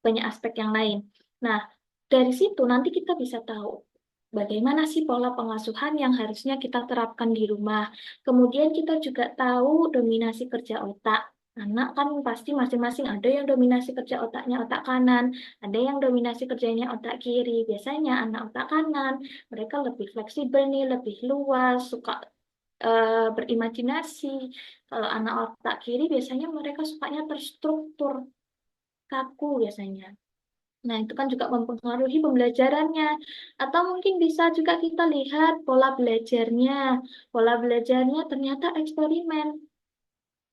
banyak aspek yang lain. Nah, dari situ nanti kita bisa tahu bagaimana sih pola pengasuhan yang harusnya kita terapkan di rumah. Kemudian kita juga tahu dominasi kerja otak. Anak kan pasti masing-masing ada yang dominasi kerja otaknya otak kanan, ada yang dominasi kerjanya otak kiri. Biasanya anak otak kanan, mereka lebih fleksibel nih, lebih luas, suka berimajinasi. Kalau anak otak kiri biasanya mereka sukanya terstruktur, kaku biasanya. Nah, itu kan juga mempengaruhi pembelajarannya. Atau mungkin bisa juga kita lihat pola belajarnya. Pola belajarnya ternyata eksperimen.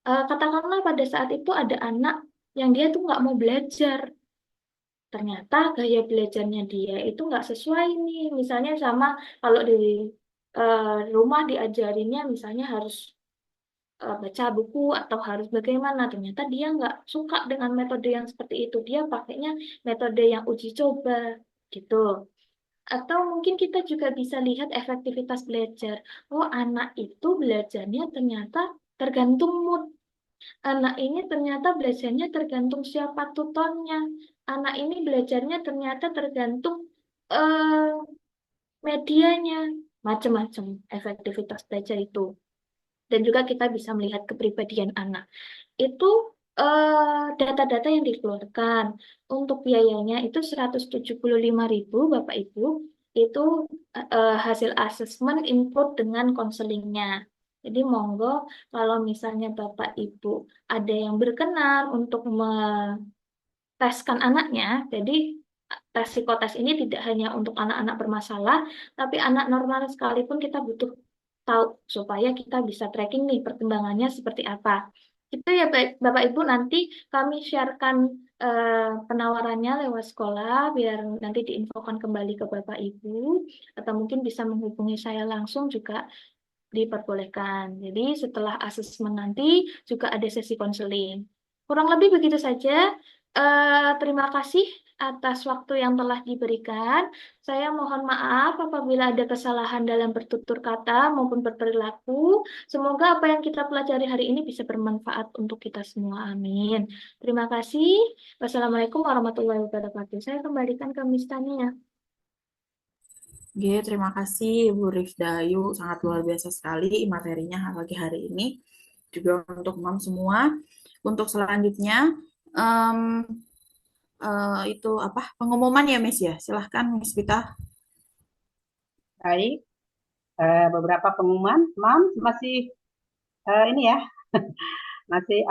Katakanlah pada saat itu ada anak yang dia tuh nggak mau belajar. Ternyata gaya belajarnya dia itu nggak sesuai nih. Misalnya sama kalau di rumah diajarinnya misalnya harus baca buku atau harus bagaimana. Ternyata dia nggak suka dengan metode yang seperti itu. Dia pakainya metode yang uji coba gitu. Atau mungkin kita juga bisa lihat efektivitas belajar. Oh, anak itu belajarnya ternyata tergantung mood. Anak ini ternyata belajarnya tergantung siapa tutornya. Anak ini belajarnya ternyata tergantung eh, medianya. Macam-macam efektivitas belajar itu. Dan juga kita bisa melihat kepribadian anak. Itu data-data yang dikeluarkan. Untuk biayanya itu 175.000 Bapak Ibu. Itu hasil asesmen input dengan konselingnya. Jadi monggo kalau misalnya Bapak Ibu ada yang berkenan untuk teskan anaknya. Jadi tes psikotes ini tidak hanya untuk anak-anak bermasalah, tapi anak normal sekalipun kita butuh tahu supaya kita bisa tracking nih perkembangannya seperti apa. Itu ya Bapak Ibu, nanti kami sharekan penawarannya lewat sekolah biar nanti diinfokan kembali ke Bapak Ibu, atau mungkin bisa menghubungi saya langsung juga diperbolehkan. Jadi setelah asesmen nanti juga ada sesi konseling. Kurang lebih begitu saja. Terima kasih atas waktu yang telah diberikan. Saya mohon maaf apabila ada kesalahan dalam bertutur kata maupun berperilaku. Semoga apa yang kita pelajari hari ini bisa bermanfaat untuk kita semua. Amin. Terima kasih. Wassalamualaikum warahmatullahi wabarakatuh. Saya kembalikan ke Miss Tania. Oke, terima kasih Bu Rifdayu, sangat luar biasa sekali materinya pagi hari ini. Juga untuk mam semua. Untuk selanjutnya, itu apa pengumuman ya Miss ya? Silahkan Miss Vita. Baik, beberapa pengumuman, Mam masih ini ya, masih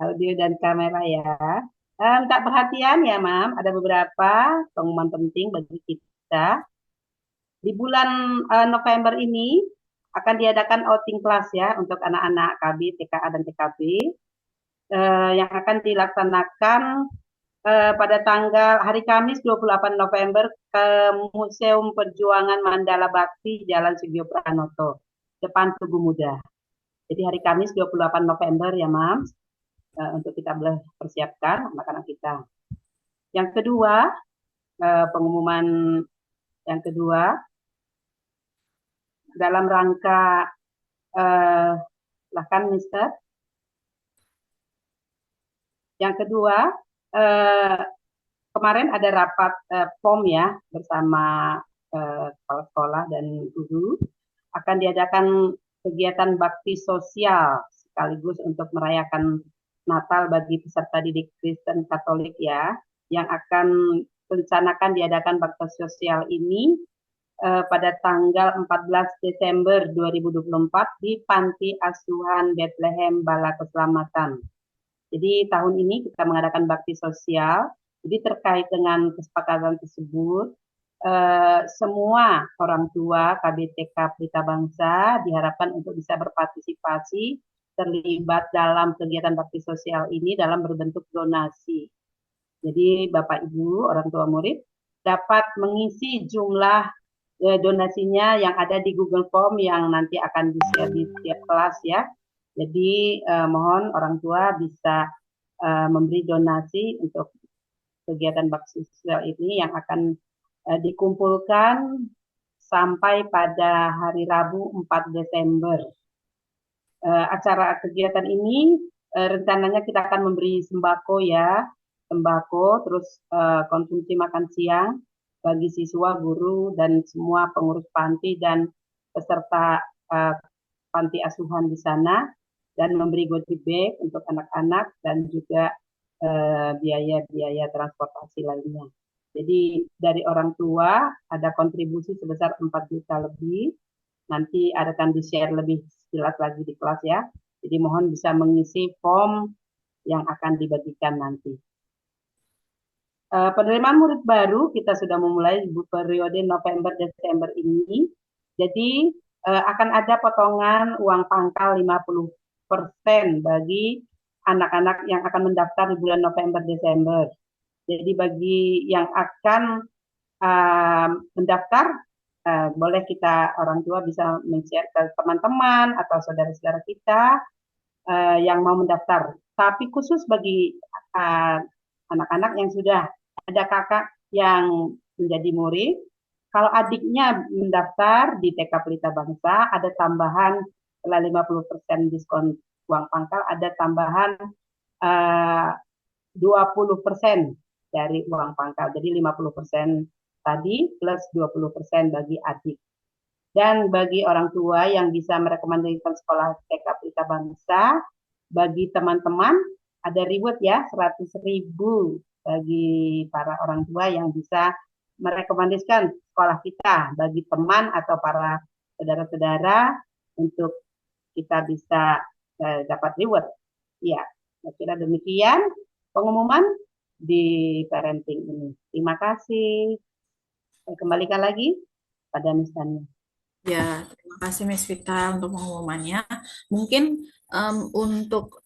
audio dan kamera ya. Minta perhatian ya, Mam. Ada beberapa pengumuman penting bagi kita. Di bulan November ini akan diadakan outing kelas ya untuk anak-anak KB, TKA, dan TKB yang akan dilaksanakan pada tanggal hari Kamis 28 November ke Museum Perjuangan Mandala Bakti Jalan Sugio Pranoto, depan Tugu Muda. Jadi hari Kamis 28 November ya, Mam, untuk kita persiapkan anak-anak kita. Yang kedua, pengumuman yang kedua, dalam rangka, silahkan Mister. Yang kedua, kemarin ada rapat POM ya bersama kepala sekolah dan guru, akan diadakan kegiatan bakti sosial sekaligus untuk merayakan Natal bagi peserta didik Kristen Katolik ya, yang akan rencanakan diadakan bakti sosial ini pada tanggal 14 Desember 2024 di Panti Asuhan Bethlehem Bala Keselamatan. Jadi tahun ini kita mengadakan bakti sosial. Jadi terkait dengan kesepakatan tersebut, semua orang tua KBTK Pelita Bangsa diharapkan untuk bisa berpartisipasi terlibat dalam kegiatan bakti sosial ini dalam berbentuk donasi. Jadi Bapak Ibu orang tua murid dapat mengisi jumlah donasinya yang ada di Google Form yang nanti akan di-share di setiap kelas ya. Jadi mohon orang tua bisa memberi donasi untuk kegiatan bakti sosial ini yang akan dikumpulkan sampai pada hari Rabu 4 Desember. Acara kegiatan ini rencananya kita akan memberi sembako ya, sembako, terus konsumsi makan siang bagi siswa, guru, dan semua pengurus panti dan peserta panti asuhan di sana, dan memberi goodie bag untuk anak-anak dan juga biaya-biaya transportasi lainnya. Jadi dari orang tua ada kontribusi sebesar 4 juta lebih. Nanti akan di-share lebih jelas lagi di kelas ya. Jadi mohon bisa mengisi form yang akan dibagikan nanti. Penerimaan murid baru kita sudah memulai di periode November-Desember ini. Jadi akan ada potongan uang pangkal 50% bagi anak-anak yang akan mendaftar di bulan November-Desember. Jadi bagi yang akan mendaftar, boleh kita orang tua bisa men-share ke teman-teman atau saudara-saudara kita yang mau mendaftar. Tapi khusus bagi anak-anak yang sudah ada kakak yang menjadi murid, kalau adiknya mendaftar di TK Pelita Bangsa, ada tambahan setelah 50% diskon uang pangkal, ada tambahan 20% dari uang pangkal. Jadi 50% tadi plus 20% bagi adik. Dan bagi orang tua yang bisa merekomendasikan sekolah TK Pelita Bangsa, bagi teman-teman ada reward ya, 100.000 bagi para orang tua yang bisa merekomendasikan sekolah kita bagi teman atau para saudara-saudara untuk kita bisa dapat reward. Ya, saya kira demikian pengumuman di parenting ini. Terima kasih. Saya kembalikan lagi pada Miss Tania. Ya, terima kasih Miss Vita untuk pengumumannya. Mungkin untuk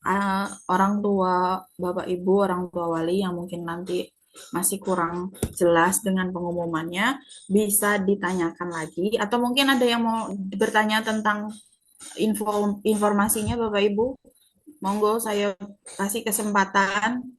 orang tua, Bapak Ibu, orang tua wali yang mungkin nanti masih kurang jelas dengan pengumumannya, bisa ditanyakan lagi. Atau mungkin ada yang mau bertanya tentang informasinya Bapak Ibu. Monggo saya kasih kesempatan.